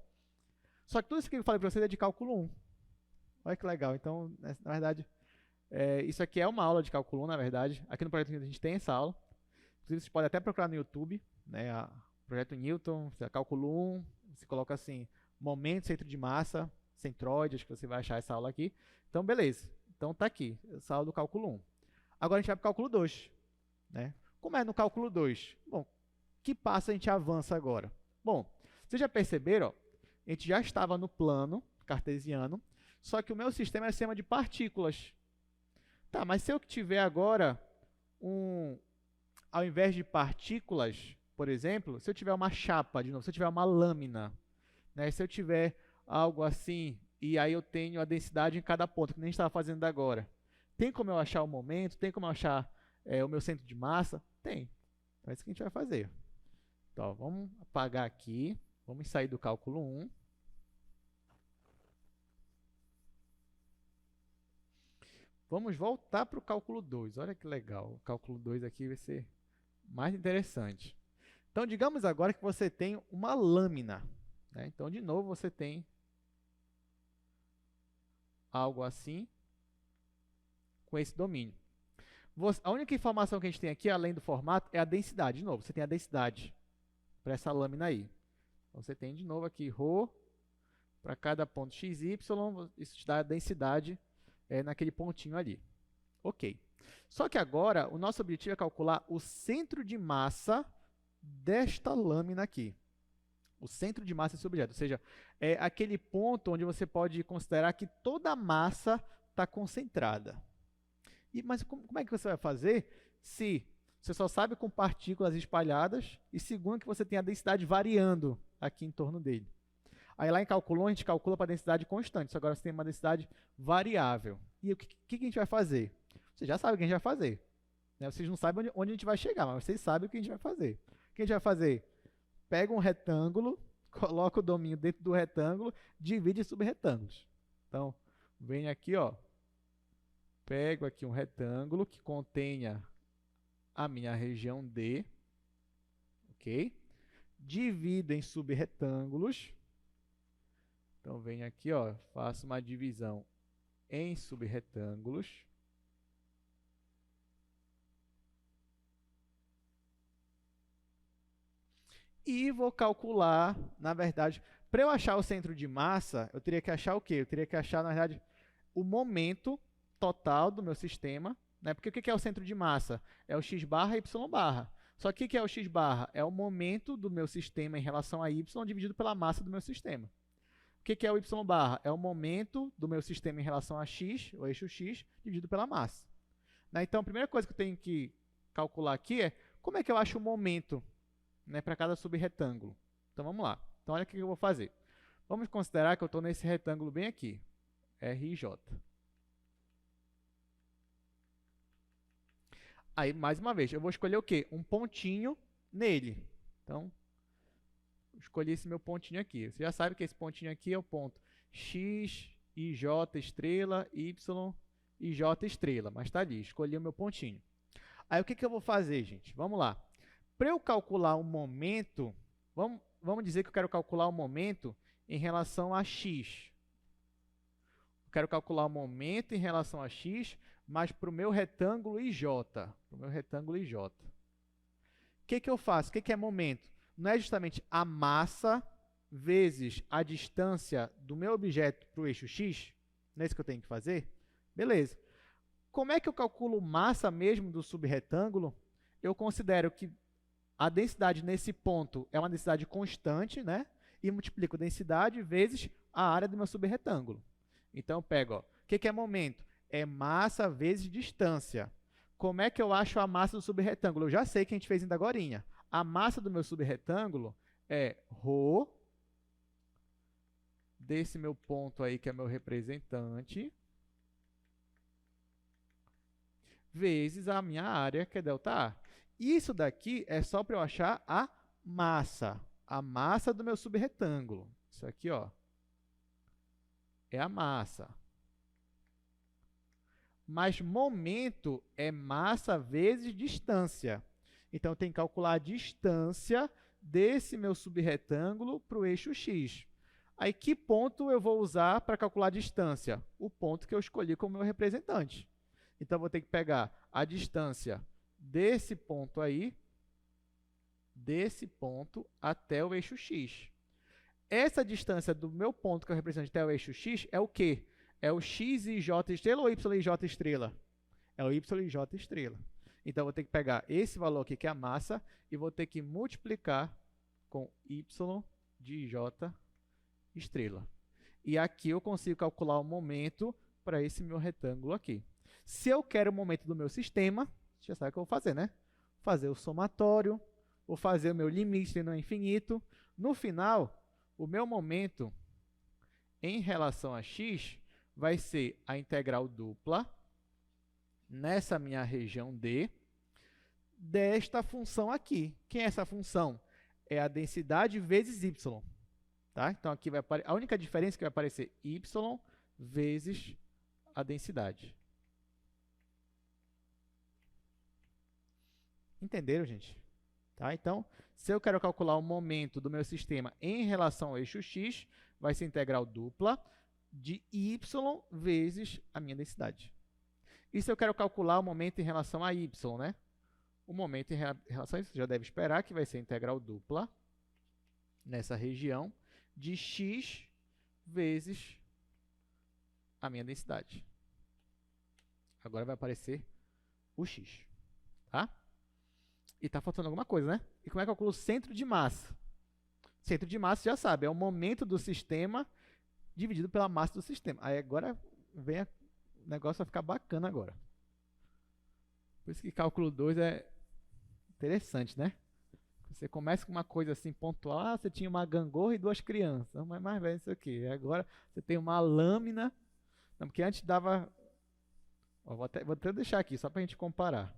S1: Só que tudo isso que eu falei para vocês é de cálculo 1. Olha que legal. Então, na verdade, isso aqui é uma aula de cálculo 1, na verdade. Aqui no Projeto Newton a gente tem essa aula. Inclusive, você pode até procurar no YouTube, né, Projeto Newton, cálculo 1, você coloca assim, momento, centro de massa, centroide, acho que você vai achar essa aula aqui. Então, beleza. Então, tá aqui, essa aula do cálculo 1. Agora a gente vai para o cálculo 2. Né? Como é no cálculo 2? Bom, que passo a gente avança agora? Bom, Vocês já perceberam? Ó, a gente já estava no plano cartesiano, só que o meu sistema é sistema de partículas. Tá, mas se eu tiver agora ao invés de partículas, por exemplo, se eu tiver uma chapa, de novo, se eu tiver uma lâmina, né, se eu tiver algo assim, e aí eu tenho a densidade em cada ponto, que nem a gente estava fazendo agora. Tem como eu achar o momento? Tem como eu achar o meu centro de massa? Tem. Então é isso que a gente vai fazer. Então, vamos apagar aqui. Vamos sair do cálculo 1. Vamos voltar para o cálculo 2. Olha que legal. O cálculo 2 aqui vai ser mais interessante. Então, digamos agora que você tem uma lâmina, né? Então, de novo, você tem algo assim com esse domínio. A única informação que a gente tem aqui, além do formato, é a densidade. De novo, você tem a densidade para essa lâmina aí. Então, você tem de novo aqui ρ para cada ponto xy, isso te dá a densidade naquele pontinho ali. Ok. Só que agora, o nosso objetivo é calcular o centro de massa desta lâmina aqui. O centro de massa desse objeto, ou seja, é aquele ponto onde você pode considerar que toda a massa está concentrada. Mas como é que você vai fazer se você só sabe com partículas espalhadas e segundo que você tem a densidade variando aqui em torno dele? Aí lá em cálculo 1 a gente calcula para a densidade constante, só agora você tem uma densidade variável. E o que a gente vai fazer? Você já sabe o que a gente vai fazer. Né? Vocês não sabem onde a gente vai chegar, mas vocês sabem o que a gente vai fazer. O que a gente vai fazer? Pega um retângulo, coloca o domínio dentro do retângulo, divide em subretângulos. Então, venho aqui, ó, pego aqui um retângulo que contenha a minha região D, ok? Divido em subretângulos. Então, venho aqui, ó, faço uma divisão em subretângulos. E vou calcular, na verdade, para eu achar o centro de massa, eu teria que achar o quê? Eu teria que achar, na verdade, o momento total do meu sistema, né? Porque o que é o centro de massa? É o x barra e y barra. Só que o que é o x barra? É o momento do meu sistema em relação a y dividido pela massa do meu sistema. O que é o y barra? É o momento do meu sistema em relação a x, o eixo x, dividido pela massa. Né? Então, a primeira coisa que eu tenho que calcular aqui é como é que eu acho o momento, né, para cada subretângulo. Então, vamos lá. Então, olha o que eu vou fazer. Vamos considerar que eu estou nesse retângulo bem aqui, RJ. Aí, mais uma vez, eu vou escolher o quê? Um pontinho nele. Então, escolhi esse meu pontinho aqui. Você já sabe que esse pontinho aqui é o ponto x, ij, estrela, y, ij, estrela. Mas está ali, escolhi o meu pontinho. Aí, o que eu vou fazer, gente? Vamos lá. Para eu calcular o momento, vamos dizer que eu quero calcular o momento em relação a x. Eu quero calcular o momento em relação a x, mas para o meu retângulo IJ. O que eu faço? O que é momento? Não é justamente a massa vezes a distância do meu objeto para o eixo x? Não é isso que eu tenho que fazer? Beleza. Como é que eu calculo massa mesmo do subretângulo? Eu considero que a densidade nesse ponto é uma densidade constante, né? E multiplico densidade vezes a área do meu subretângulo. Então, eu pego, ó, o que é momento? É massa vezes distância. Como é que eu acho a massa do subretângulo? Eu já sei que a gente fez ainda agorinha. A massa do meu subretângulo é ρ, desse meu ponto aí, que é meu representante, vezes a minha área, que é ΔA. Isso daqui é só para eu achar a massa do meu subretângulo. Isso aqui, ó, é a massa. Mas momento é massa vezes distância. Então, eu tenho que calcular a distância desse meu subretângulo para o eixo x. Aí, que ponto eu vou usar para calcular a distância? O ponto que eu escolhi como meu representante. Então, eu vou ter que pegar a distância desse ponto aí, desse ponto até o eixo x. Essa distância do meu ponto que eu represento até o eixo x é o quê? É o x e j estrela ou y e j estrela? É o y e j estrela. Então, eu vou ter que pegar esse valor aqui, que é a massa, e vou ter que multiplicar com y de J estrela. E aqui eu consigo calcular o momento para esse meu retângulo aqui. Se eu quero o momento do meu sistema, já sabe o que eu vou fazer, né? Fazer o somatório, vou fazer o meu limite tendendo ao infinito. No final, o meu momento em relação a x vai ser a integral dupla nessa minha região D desta função aqui. Quem é essa função? É a densidade vezes y. Tá? Então, aqui vai a única diferença é que vai aparecer y vezes a densidade. Entenderam, gente? Tá? Então, se eu quero calcular o momento do meu sistema em relação ao eixo x, vai ser integral dupla de y vezes a minha densidade. E se eu quero calcular o momento em relação a y, né? O momento em relação a isso, você já deve esperar que vai ser integral dupla nessa região de x vezes a minha densidade. Agora vai aparecer o x, tá? E está faltando alguma coisa, né? E como é que eu calculo o centro de massa? Centro de massa, já sabe, é o momento do sistema dividido pela massa do sistema. Aí agora vem o negócio vai ficar bacana agora. Por isso que cálculo 2 é interessante, né? Você começa com uma coisa assim pontual, ah, você tinha uma gangorra e duas crianças, mas mais velho isso aqui. Agora você tem uma lâmina, não, porque antes dava... Ó, vou até deixar aqui, só para a gente comparar.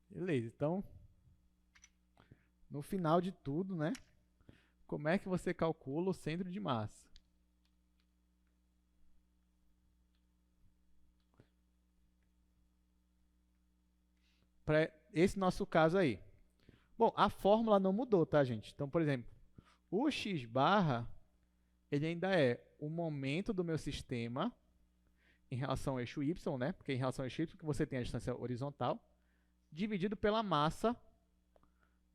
S1: Beleza, então, no final de tudo, né? Como é que você calcula o centro de massa? Para esse nosso caso aí. Bom, a fórmula não mudou, tá, gente? Então, por exemplo, o x barra, ele ainda é o momento do meu sistema em relação ao eixo y, né? Porque em relação ao eixo y você tem a distância horizontal, dividido pela massa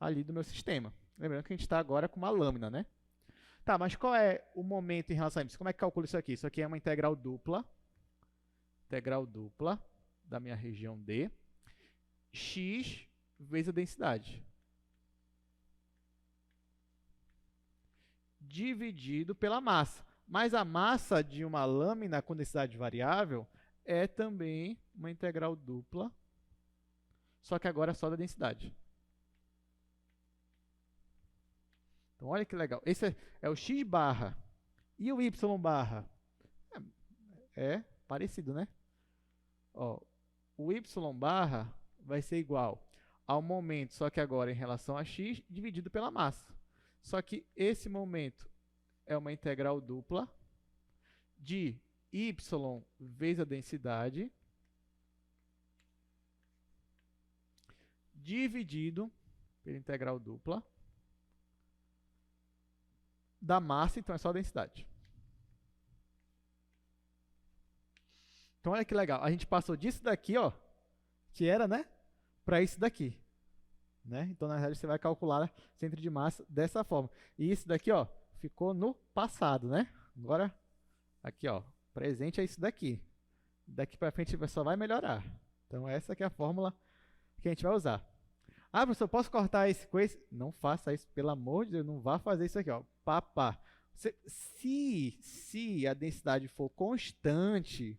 S1: ali do meu sistema. Lembrando que a gente está agora com uma lâmina, né? Tá, mas qual é o momento em relação a isso? Como é que calcula isso aqui? Isso aqui é uma integral dupla da minha região D, x vezes a densidade, dividido pela massa. Mas a massa de uma lâmina com densidade variável é também uma integral dupla, só que agora só da densidade. Então, olha que legal. Esse é o x barra. E o y barra? É parecido, né? Ó, o y barra vai ser igual ao momento, só que agora em relação a x, dividido pela massa. Só que esse momento é uma integral dupla de y vezes a densidade dividido pela integral dupla da massa, então é só a densidade. Então olha que legal, a gente passou disso daqui, ó, que era, né, para isso daqui, né? Então na verdade você vai calcular centro de massa dessa forma. E isso daqui, ó, ficou no passado, né? Agora aqui, ó, presente é isso daqui. Daqui para frente só vai melhorar. Então essa aqui é a fórmula que a gente vai usar. Ah, professor, posso cortar esse com esse? Não faça isso, pelo amor de Deus, não vá fazer isso aqui, ó. Papá. Se a densidade for constante,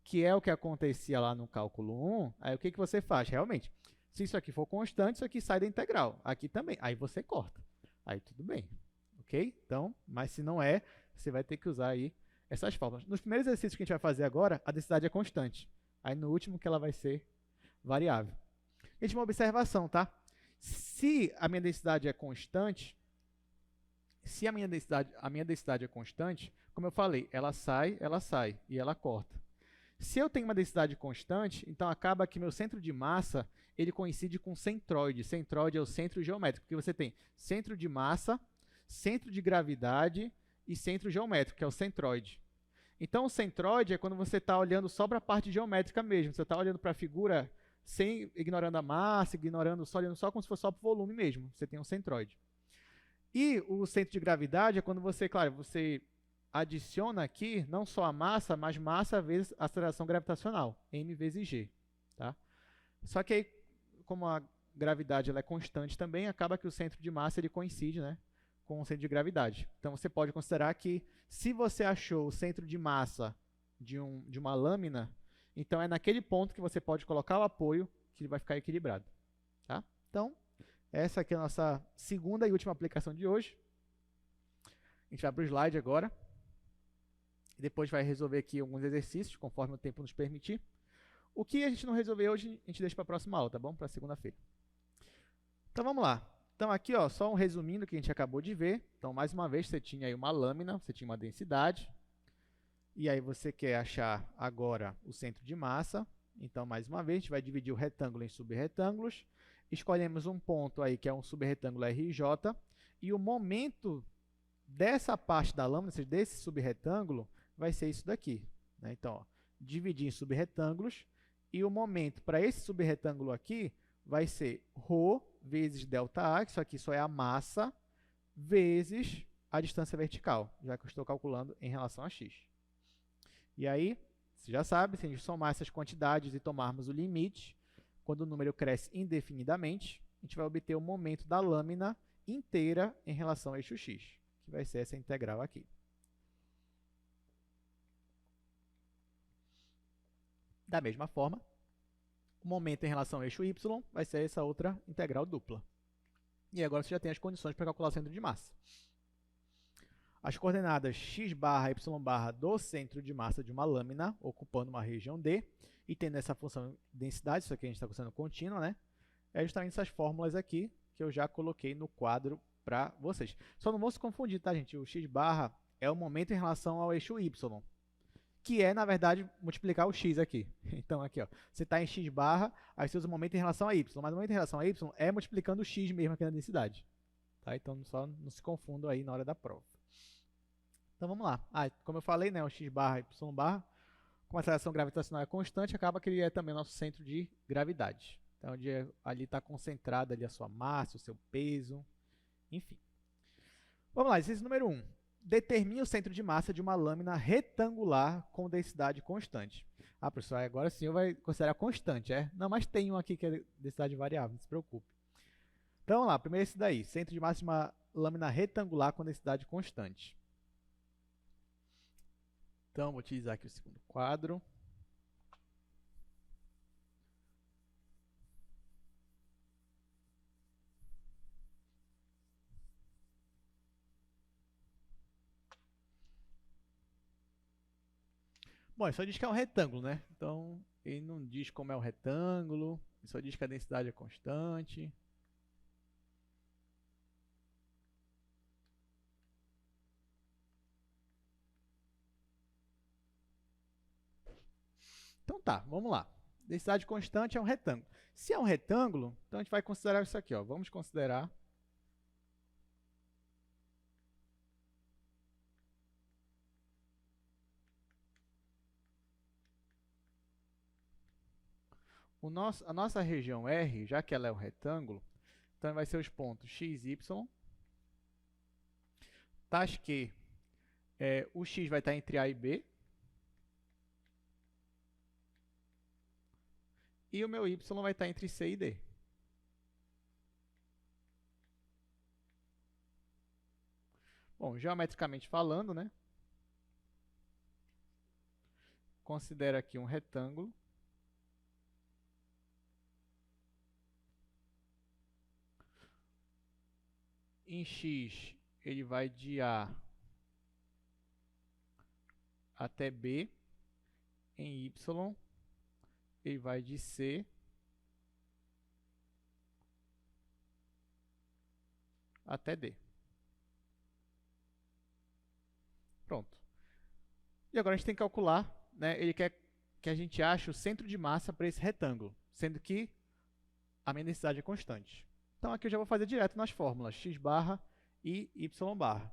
S1: que é o que acontecia lá no cálculo 1, aí o que você faz? Realmente, se isso aqui for constante, isso aqui sai da integral. Aqui também. Aí você corta. Aí tudo bem. Ok? Então, mas se não é, você vai ter que usar aí essas fórmulas. Nos primeiros exercícios que a gente vai fazer agora, a densidade é constante. Aí no último que ela vai ser variável. Gente, uma observação, tá? Se a minha densidade é constante, é constante, como eu falei, ela sai e ela corta. Se eu tenho uma densidade constante, então acaba que meu centro de massa, ele coincide com o centroide. Centroide é o centro geométrico, porque você tem centro de massa, centro de gravidade e centro geométrico, que é o centroide. Então, o centroide é quando você está olhando só para a parte geométrica mesmo. Você está olhando para a figura ignorando a massa, olhando só como se fosse só para o volume mesmo. Você tem um centroide. E o centro de gravidade é quando você, claro, você adiciona aqui não só a massa, mas massa vezes a aceleração gravitacional, m vezes g. Tá? Só que aí, como gravidade ela é constante também, acaba que o centro de massa ele coincide, né, com o centro de gravidade. Então, você pode considerar que, se você achou o centro de massa de uma lâmina, então é naquele ponto que você pode colocar o apoio que ele vai ficar equilibrado. Tá? Então, essa aqui é a nossa segunda e última aplicação de hoje. A gente vai para o slide agora. E depois vai resolver aqui alguns exercícios, conforme o tempo nos permitir. O que a gente não resolveu hoje, a gente deixa para a próxima aula, tá bom? Para segunda-feira. Então, vamos lá. Então, aqui, ó, só um resumindo que a gente acabou de ver. Então, mais uma vez, você tinha aí uma lâmina, você tinha uma densidade. E aí, você quer achar agora o centro de massa. Então, mais uma vez, a gente vai dividir o retângulo em subretângulos. Escolhemos um ponto aí que é um subretângulo RJ. E o momento dessa parte da lâmina, ou seja, desse subretângulo, vai ser isso daqui. Né? Então, ó, dividir em subretângulos. E o momento para esse subretângulo aqui vai ser ρ vezes ΔA, que isso aqui só é a massa, vezes a distância vertical, já que eu estou calculando em relação a x. E aí, você já sabe, se a gente somar essas quantidades e tomarmos o limite, quando o número cresce indefinidamente, a gente vai obter o momento da lâmina inteira em relação ao eixo x, que vai ser essa integral aqui. Da mesma forma, o momento em relação ao eixo y vai ser essa outra integral dupla. E agora você já tem as condições para calcular o centro de massa. As coordenadas x barra e y barra do centro de massa de uma lâmina, ocupando uma região D, e tendo essa função densidade, isso aqui a gente está considerando contínua, né? É justamente essas fórmulas aqui que eu já coloquei no quadro para vocês. Só não vão se confundir, tá, gente? O x barra é o momento em relação ao eixo y, que é, na verdade, multiplicar o x aqui. Então, aqui, ó, você está em x barra, aí você usa o momento em relação a y, mas o momento em relação a y é multiplicando o x mesmo aqui na densidade. Tá? Então, só não se confundam aí na hora da prova. Então, vamos lá. Como eu falei, né, o x barra e y barra, como a aceleração gravitacional é constante, acaba que ele é também nosso centro de gravidade. Então, onde ali está concentrada ali a sua massa, o seu peso, enfim. Vamos lá, exercício número 1. Determine o centro de massa de uma lâmina retangular com densidade constante. Ah, professor, agora sim eu vou considerar constante, é? Não, mas tem um aqui que é densidade variável, não se preocupe. Então, vamos lá, primeiro esse daí. Centro de massa de uma lâmina retangular com densidade constante. Então, vou utilizar aqui o segundo quadro. Bom, ele só diz que é um retângulo, né? Então, ele não diz como é o retângulo, ele só diz que a densidade é constante. Então tá, vamos lá. Densidade constante é um retângulo. Se é um retângulo, então a gente vai considerar isso aqui, ó. Vamos considerar a nossa região R, já que ela é um retângulo, então vai ser os pontos x, y, tais que o x vai estar entre A e B, e o meu y vai estar entre C e D. Bom, geometricamente falando, né? Considera aqui um retângulo. Em x, ele vai de A até B. Em y, ele vai de C até D. Pronto. E agora a gente tem que calcular, né? Ele quer que a gente ache o centro de massa para esse retângulo, sendo que a minha densidade é constante. Então, aqui eu já vou fazer direto nas fórmulas, x barra e y barra.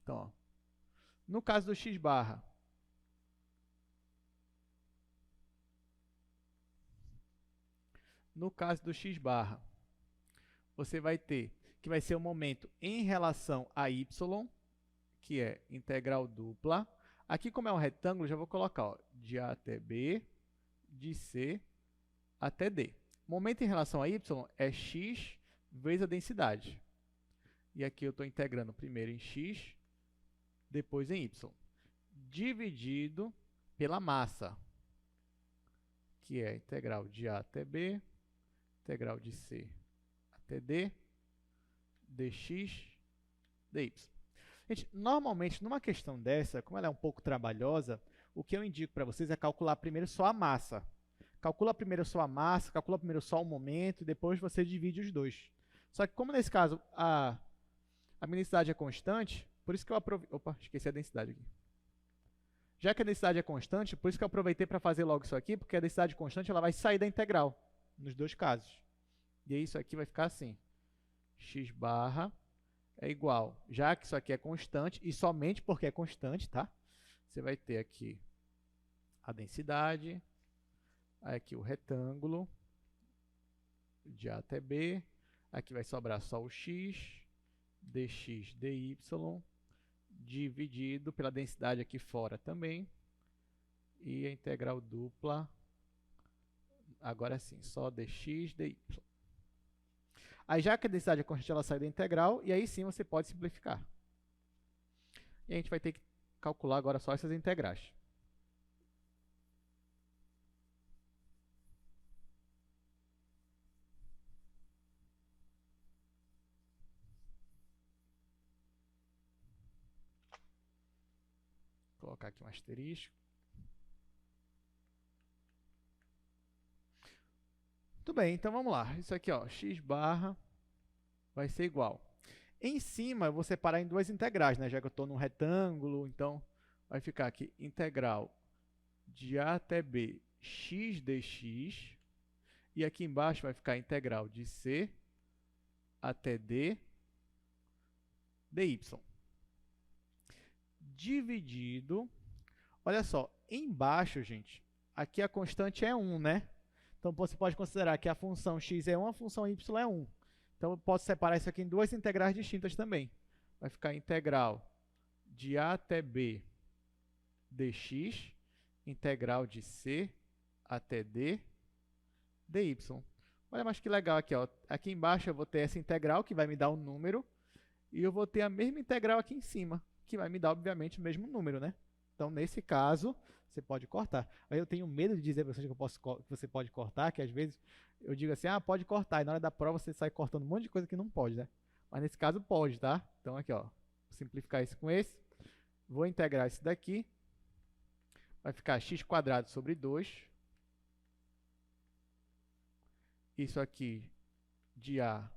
S1: Então, ó, no caso do x barra, você vai ter que vai ser o momento em relação a y, que é integral dupla. Aqui, como é um retângulo, já vou colocar ó, de A até B, de C até D. momento em relação a y é x vezes a densidade. E aqui eu estou integrando primeiro em x, depois em y. Dividido pela massa, que é a integral de a até b, integral de c até d, dx, dy. Gente, normalmente, numa questão dessa, como ela é um pouco trabalhosa, o que eu indico para vocês é calcular primeiro só a massa. Calcula primeiro só a massa, calcula primeiro só o momento, e depois você divide os dois. Só que como nesse caso a densidade é constante, por isso que eu aproveitei... Opa, esqueci a densidade aqui. Já que a densidade é constante, por isso que eu aproveitei para fazer logo isso aqui, porque a densidade constante ela vai sair da integral, nos dois casos. E aí isso aqui vai ficar assim. X barra é igual, já que isso aqui é constante, e somente porque é constante, tá? Você vai ter aqui a densidade, aqui o retângulo, de A até B, aqui vai sobrar só o x, dx, dy, dividido pela densidade aqui fora também, e a integral dupla, agora sim, só dx, dy. Aí já que a densidade é constante, ela sai da integral, e aí sim você pode simplificar. E a gente vai ter que calcular agora só essas integrais. Vou colocar aqui um asterisco. Muito bem, então vamos lá. Isso aqui, ó, x barra vai ser igual. Em cima, eu vou separar em duas integrais, né? Já que eu estou num retângulo, então vai ficar aqui integral de A até B x dx. E aqui embaixo vai ficar integral de C até D dy. Dividido. Olha só, embaixo, gente, aqui a constante é 1, né? Então, você pode considerar que a função x é 1, a função y é 1. Então, eu posso separar isso aqui em duas integrais distintas também. Vai ficar integral de A até B dx, integral de C até D dy. Olha, mas que legal aqui, ó. Aqui embaixo eu vou ter essa integral, que vai me dar um número, e eu vou ter a mesma integral aqui em cima, que vai me dar, obviamente, o mesmo número, né? Então, nesse caso, você pode cortar. Aí eu tenho medo de dizer para vocês que você pode cortar, que às vezes eu digo assim, ah, pode cortar, e na hora da prova você sai cortando um monte de coisa que não pode, né? Mas nesse caso pode, tá? Então, aqui, ó, vou simplificar isso com esse. Vou integrar isso daqui. Vai ficar x² sobre 2. Isso aqui de A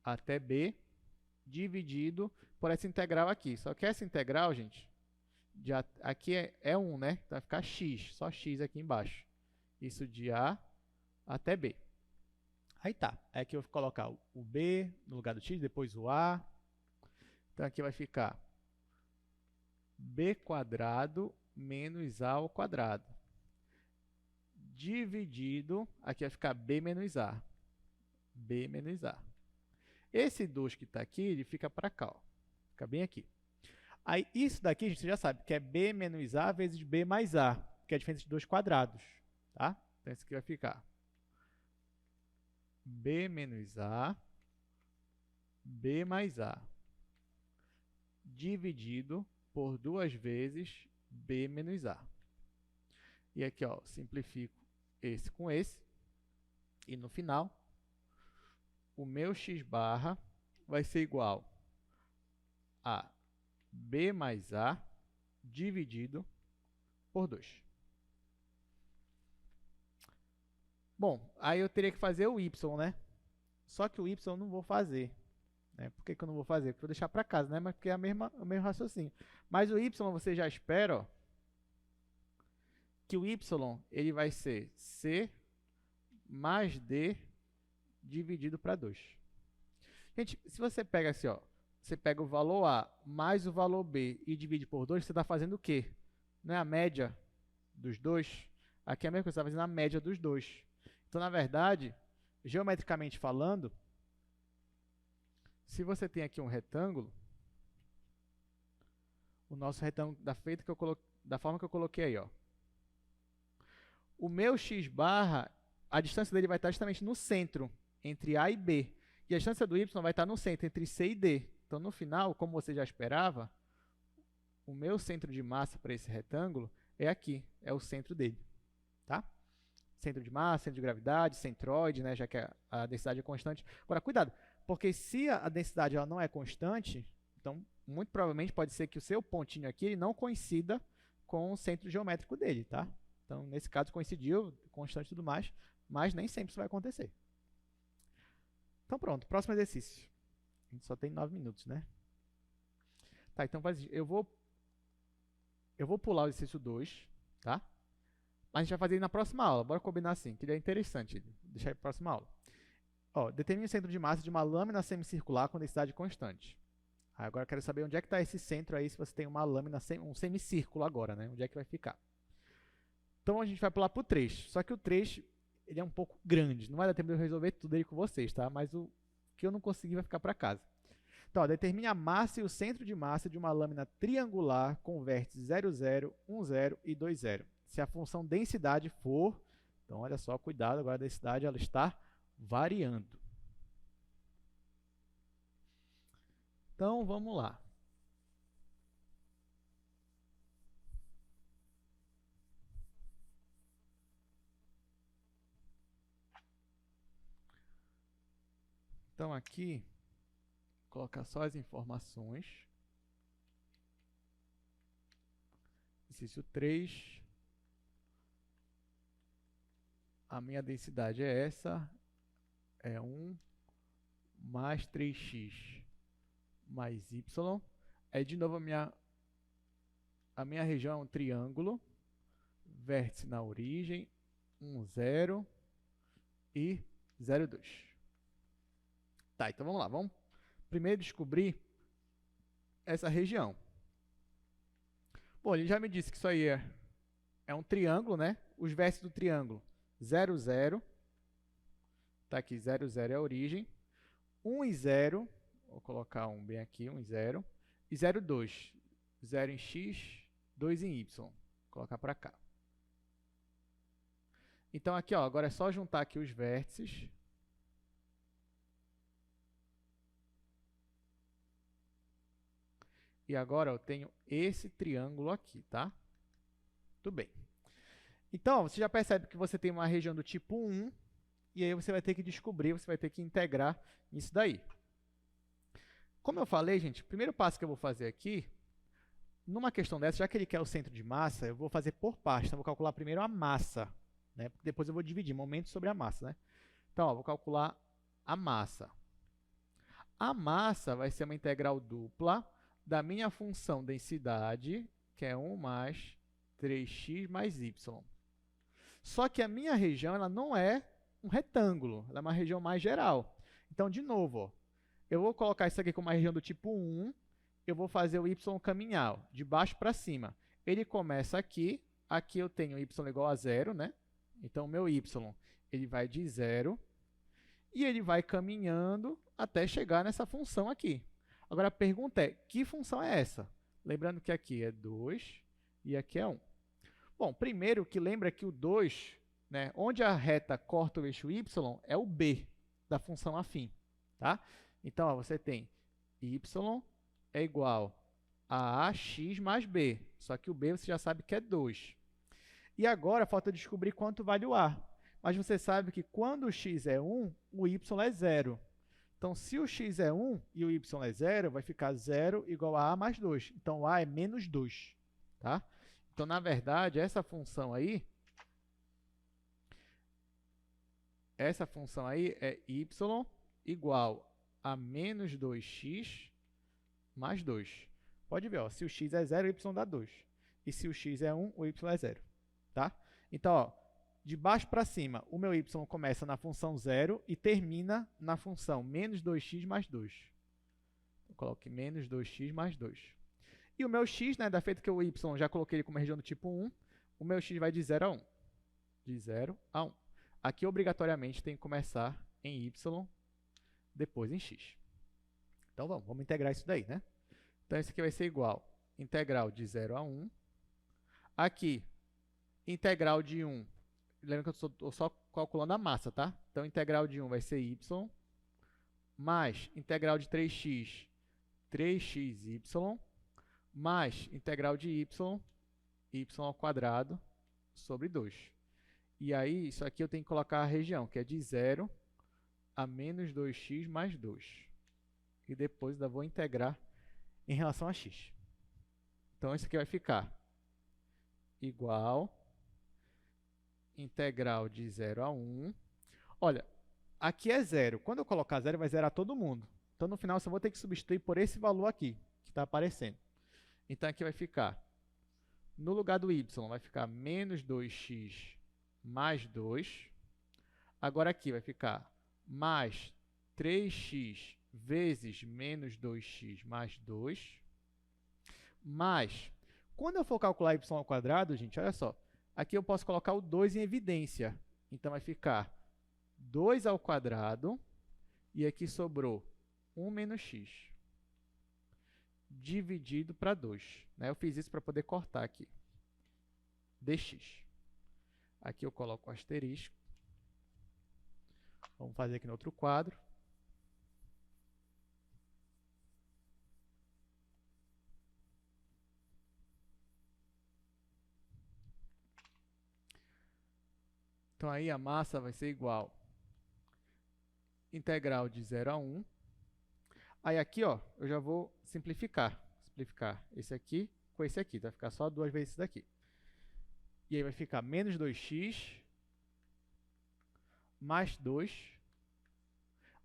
S1: até B, dividido por essa integral aqui. Só que essa integral, gente, aqui é 1, né? Então vai ficar x, só x aqui embaixo. Isso de A até B. Aí tá. Aí aqui eu vou colocar o B no lugar do x, depois o A. Então aqui vai ficar b² menos A ao quadrado. Dividido, aqui vai ficar b menos A. B menos A. Esse 2 que está aqui, ele fica para cá, ó. Fica bem aqui. Aí, isso daqui a gente já sabe que é b menos A vezes b mais A, que é a diferença de dois quadrados. Tá? Então, isso aqui vai ficar b menos A, b mais A, dividido por 2 vezes b menos A. E aqui, ó, simplifico esse com esse. E no final, o meu x barra vai ser igual a b mais A dividido por 2. Bom, aí eu teria que fazer o y, né? Só que o y eu não vou fazer. Né? Por que eu não vou fazer? Porque eu vou deixar para casa, né? Mas porque é o mesmo raciocínio. Mas o y você já espera, ó, que o y ele vai ser c mais d dividido para 2. Gente, se você pega assim, ó, você pega o valor A mais o valor B e divide por 2, você está fazendo o quê? Não é a média dos dois? Aqui é a mesma coisa, você está fazendo a média dos dois. Então, na verdade, geometricamente falando, se você tem aqui um retângulo, o nosso retângulo da forma que eu coloquei aí, ó. O meu x barra, a distância dele vai estar justamente no centro, entre A e B. E a distância do y vai estar no centro, entre C e D. Então, no final, como você já esperava, o meu centro de massa para esse retângulo é aqui, é o centro dele. Tá? Centro de massa, centro de gravidade, centroide, né, já que a densidade é constante. Agora, cuidado, porque se a densidade ela não é constante, então, muito provavelmente pode ser que o seu pontinho aqui ele não coincida com o centro geométrico dele, tá? Então, nesse caso, coincidiu, constante e tudo mais, mas nem sempre isso vai acontecer. Então, pronto, próximo exercício. A gente só tem 9 minutos, né? Tá, então eu vou pular o exercício 2, tá? Mas a gente vai fazer na próxima aula. Bora combinar assim, que ele é interessante. Deixar para a próxima aula. Ó, determine o centro de massa de uma lâmina semicircular com densidade constante. Agora eu quero saber onde é que está esse centro aí, se você tem uma lâmina, um semicírculo agora, né? Onde é que vai ficar? Então, a gente vai pular para o 3. Só que o 3 ele é um pouco grande. Não vai dar tempo de eu resolver tudo aí com vocês, tá? Mas o que eu não consegui vai ficar para casa. Então, ó, determine a massa e o centro de massa de uma lâmina triangular com vértices 0, 0, 1, 0 e 2, 0. Se a função densidade for... Então, olha só, cuidado, agora a densidade ela está variando. Então, vamos lá. Então, aqui, vou colocar só as informações. Exercício 3. A minha densidade é essa. É 1 mais 3x mais y. Aí, de novo, a minha região é um triângulo. Vértice na origem. 1, 0 e 0, 2. Tá, então vamos lá. Vamos primeiro descobrir essa região. Bom, ele já me disse que isso aí é um triângulo, né? Os vértices do triângulo 0, 0. Tá aqui, 0, 0 é a origem. 1 e 0. Vou colocar um bem aqui, 1 e 0. E 0, 2. 0 em x, 2 em y. Vou colocar para cá. Então, aqui, ó, agora é só juntar aqui os vértices. E agora eu tenho esse triângulo aqui, tá? Tudo bem. Então, você já percebe que você tem uma região do tipo 1, e aí você vai ter que descobrir, você vai ter que integrar isso daí. Como eu falei, gente, o primeiro passo que eu vou fazer aqui, numa questão dessa, já que ele quer o centro de massa, eu vou fazer por partes. Então, eu vou calcular primeiro a massa, né? Porque depois eu vou dividir momento sobre a massa, né? Então, ó, vou calcular a massa. A massa vai ser uma integral dupla da minha função densidade, que é 1 mais 3x mais y. Só que a minha região ela não é um retângulo, ela é uma região mais geral. Então, de novo, ó, eu vou colocar isso aqui como uma região do tipo 1, eu vou fazer o y caminhar ó, de baixo para cima. Ele começa aqui, aqui eu tenho y igual a 0, né? Então, o meu y ele vai de 0 e ele vai caminhando até chegar nessa função aqui. Agora, a pergunta é, que função é essa? Lembrando que aqui é 2 e aqui é 1. Bom, primeiro que lembra que o 2, né, onde a reta corta o eixo y, é o b da função afim. Tá? Então, ó, você tem y é igual a ax mais b, só que o b você já sabe que é 2. E agora falta descobrir quanto vale o a. Mas você sabe que quando o x é 1, o y é 0. Então, se o x é 1 e o y é 0, vai ficar 0 igual a mais 2. Então, o a é menos 2. Tá? Então, na verdade, essa função aí é y igual a menos 2x mais 2. Pode ver, ó, se o x é 0, o y dá 2. E se o x é 1, o y é 0. Tá? Então, ó, de baixo para cima, o meu y começa na função 0 e termina na função menos 2x mais 2. Eu coloquei menos 2x mais 2. E o meu x, né, da feita que o y já coloquei ele como região do tipo 1, o meu x vai de 0 a 1. De 0 a 1. Aqui, obrigatoriamente, tem que começar em y, depois em x. Então, vamos integrar isso daí, né? Então, isso aqui vai ser igual integral de 0 a 1. Aqui, integral de 1 Lembra que eu estou só calculando a massa, tá? Então, integral de 1 vai ser y, mais integral de 3x, 3xy, mais integral de y ao quadrado sobre 2. E aí, isso aqui eu tenho que colocar a região, que é de 0 a menos 2x mais 2. E depois ainda vou integrar em relação a x. Então, isso aqui vai ficar igual integral de 0 a 1. Olha, aqui é 0. Quando eu colocar 0, vai zerar todo mundo. Então, no final, eu só vou ter que substituir por esse valor aqui, que está aparecendo. Então, aqui vai ficar, no lugar do y, vai ficar menos 2x mais 2. Agora, aqui vai ficar mais 3x vezes menos 2x mais 2. Mais, quando eu for calcular y ao quadrado, gente, olha só. Aqui eu posso colocar o 2 em evidência. Então, vai ficar 2 ao quadrado. E aqui sobrou 1 menos x. Dividido para 2. Né? Eu fiz isso para poder cortar aqui. Dx. Aqui eu coloco o asterisco. Vamos fazer aqui no outro quadro. Então, aí a massa vai ser igual integral de 0 a 1. Aí aqui, ó, eu já vou simplificar. Simplificar esse aqui com esse aqui. Vai ficar só 2 vezes isso daqui. E aí vai ficar menos 2x mais 2.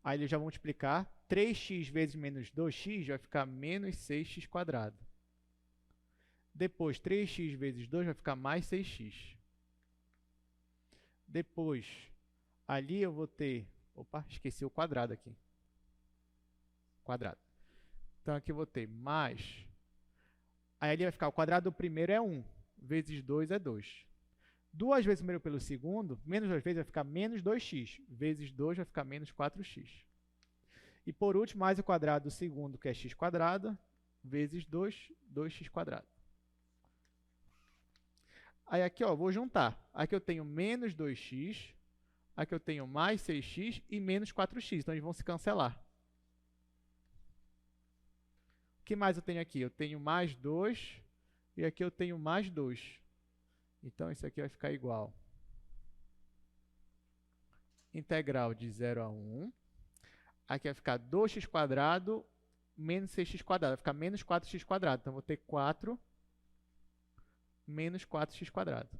S1: Aí eu já vou multiplicar. 3x vezes menos 2x vai ficar menos 6x quadrado. Depois, 3x vezes 2 vai ficar mais 6x. Depois, ali eu vou ter... Opa, esqueci o quadrado aqui. Quadrado. Então, aqui eu vou ter mais... Aí ali vai ficar, o quadrado do primeiro é 1, vezes 2 é 2. 2 vezes o primeiro pelo segundo, menos 2 vezes vai ficar menos 2x, vezes 2 vai ficar menos 4x. E por último, mais o quadrado do segundo, que é x quadrado, vezes 2, 2x quadrado. Aí aqui, ó, vou juntar. Aqui eu tenho menos 2x, aqui eu tenho mais 6x e menos 4x. Então, eles vão se cancelar. O que mais eu tenho aqui? Eu tenho mais 2 e aqui eu tenho mais 2. Então, isso aqui vai ficar igual. Integral de 0 a 1. Aqui vai ficar 2x quadrado menos 6x quadrado. Vai ficar menos 4x quadrado. Então, eu vou ter 4 menos 4x quadrado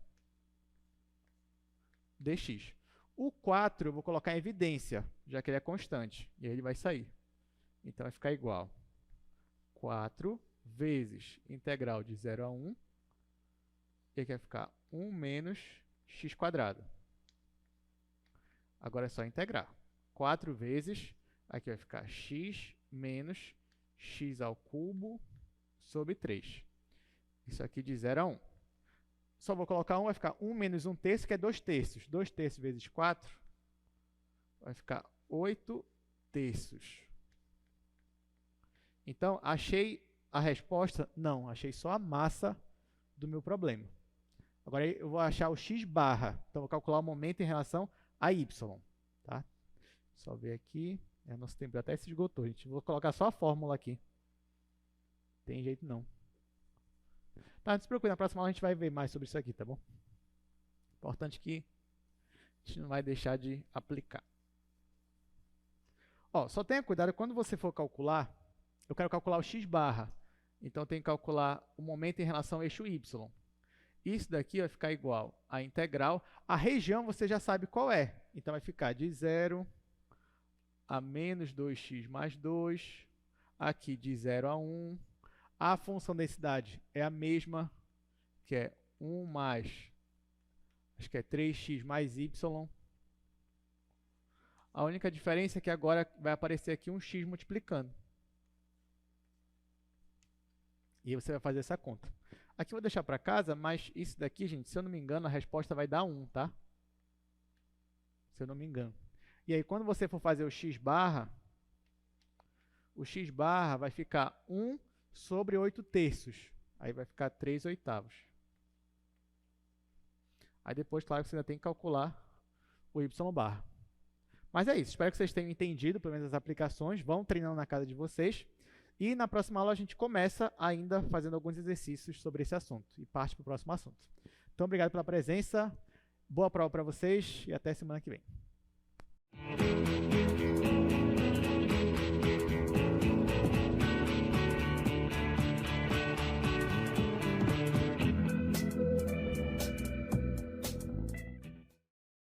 S1: dx. O 4 eu vou colocar em evidência, já que ele é constante, e aí ele vai sair. Então, vai ficar igual 4 vezes integral de 0 a 1, e aqui vai ficar 1 menos x quadrado. Agora é só integrar. 4 vezes, aqui vai ficar x menos x ao cubo sobre 3. Isso aqui de 0 a 1. Só vou colocar 1, vai ficar 1 menos 1 terço, que é 2 terços. 2 terços vezes 4 vai ficar 8 terços. Então, achei a resposta? Não, achei só a massa do meu problema. Agora eu vou achar o x barra. Então, vou calcular o momento em relação a y. Tá? Só ver aqui. Nosso tempo até se esgotou, gente. Vou colocar só a fórmula aqui. Tem jeito não. Tá, não se preocupe, na próxima aula a gente vai ver mais sobre isso aqui, tá bom? Importante que a gente não vai deixar de aplicar. Ó, só tenha cuidado, quando você for calcular, eu quero calcular o x barra. Então, eu tenho que calcular o momento em relação ao eixo y. Isso daqui vai ficar igual a integral. A região você já sabe qual é. Então, vai ficar de 0 a menos 2x mais 2. Aqui de 0 a 1. A função densidade é a mesma, que é 1 mais, acho que é 3x mais y. A única diferença é que agora vai aparecer aqui um x multiplicando. E aí você vai fazer essa conta. Aqui eu vou deixar para casa, mas isso daqui, gente, se eu não me engano, a resposta vai dar 1, tá? Se eu não me engano. E aí, quando você for fazer o x barra vai ficar 1 sobre 8 terços. Aí vai ficar 3 oitavos. Aí depois, claro, você ainda tem que calcular o y bar. Mas é isso, espero que vocês tenham entendido, pelo menos as aplicações, vão treinando na casa de vocês. E na próxima aula a gente começa ainda fazendo alguns exercícios sobre esse assunto e parte para o próximo assunto. Então, obrigado pela presença, boa prova para vocês e até semana que vem.